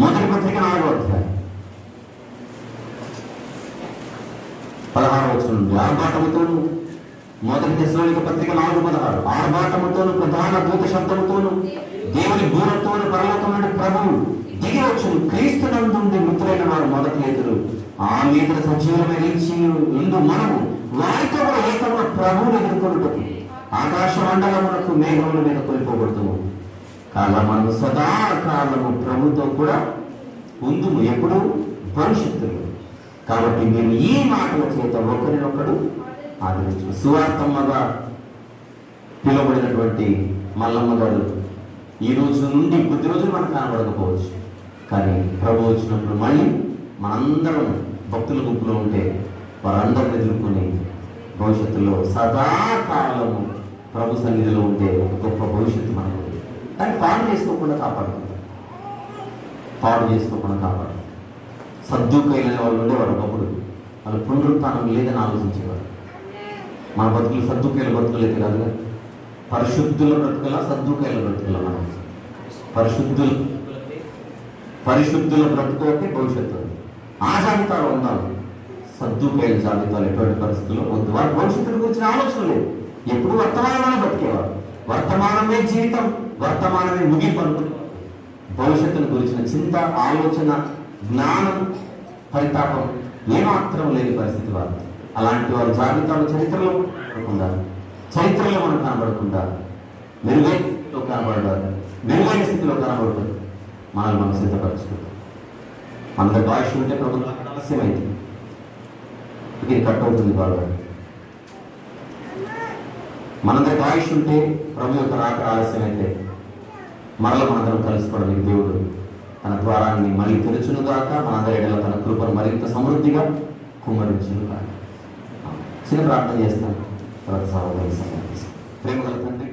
మొదటి పత్రిక 4వ అధ్యాయం 16వ వచనం నుండి ఆర్భాటముతోను, మొదటి తెస్సలోనిక పత్రిక 4:16 ఆర్భాటముతోను, ప్రధాన దూత శబ్దముతోను, దేవుని బూరతోను పరలోకం నుండి ప్రభువు దిగి వచ్చును. క్రీస్తునందు మృతులైన వారు మొదటి లేతులు. ఆ మీద సజీవమైన నిలిచి ఇందు మనము వారితో కూడా ఏకంగా ప్రభువుని ఎదుర్కొన్నట్టు ఆకాశ మండలమునకు మేఘముల మీద కొలిపోబడుతుము. కాలము సదాకాలము ప్రభుతో కూడా ఉందుము. ఎప్పుడు? భవిష్యత్తులో. కాబట్టి మీరు ఈ మాటల చేత ఒకరినొకడు ఆదరించు. సువార్తమ్మగా పిలువబడినటువంటి మల్లమ్మ గారు ఈ రోజు నుండి కొద్ది రోజులు మనకు కనబడకపోవచ్చు, కానీ ప్రభు వచ్చినప్పుడు మళ్ళీ మనందరం భక్తుల గుంపులో ఉంటే వారందరిని ఎదుర్కొని భవిష్యత్తులో సదాకాలము ప్రభు సన్నిధిలో ఉండే ఒక గొప్ప భవిష్యత్తు మనకు ఉంది. దాన్ని పాడు చేసుకోకుండా కాపాడుకుంటాం, పాడు చేసుకోకుండా కాపాడుకుంటాం. సద్దుకైన వాళ్ళు ఉండేవారు ఒకప్పుడు. వాళ్ళు పునరుత్థానం లేదని ఆలోచించేవారు. మన బతుకులు సద్దుకైల బతుకులు అయితే కాదుగా, పరిశుద్ధుల బ్రతుకుల, సద్దుకైల బ్రతుకుల. మనం పరిశుద్ధుల బ్రతుకు అంటే భవిష్యత్తు. ఆ జాబితాలో ఉండాలి. సద్దుకైల జాబితాలు ఎటువంటి పరిస్థితుల్లో వద్దు. వారి భవిష్యత్తుల గురించిన ఆలోచన లేదు. ఎప్పుడు వర్తమానంలో బతికేవారు. వర్తమానమే జీవితం, వర్తమానమే ముగింపు అనుకుంటారు. భవిష్యత్తును గురించిన చింత, ఆలోచన, జ్ఞానం, పరితాపం ఏమాత్రం లేని పరిస్థితి వారు. అలాంటి వారు జాబితాలు చరిత్రలో మనం కనబడకుండా మెరుగైన కనబడాలి, మెరుగైన స్థితిలో కనబడుతుంది. మనల్ని మనం సిద్ధపరచుకుంటాం. అందరికి ఆయుష్ ఉంటే ప్రభుత్వం ఆలస్యమైంది, ఇది కట్ అవుతుంది బాగా. మనందరికి ఆయుష్ ఉంటే ప్రభు యొక్క రాక ఆలస్యమైతే మరల మనందరం కలుసుకోవడానికి దేవుడు తన ద్వారాన్ని మళ్ళీ తెరుచును గాక. మనందరి ఎడల తన కృపను మరింత సమృద్ధిగా కుమ్మరించును కాక. చిన్న ప్రార్థన చేస్తాను, తర్వాత సహోదరి ప్రేమ గల తండ్రి.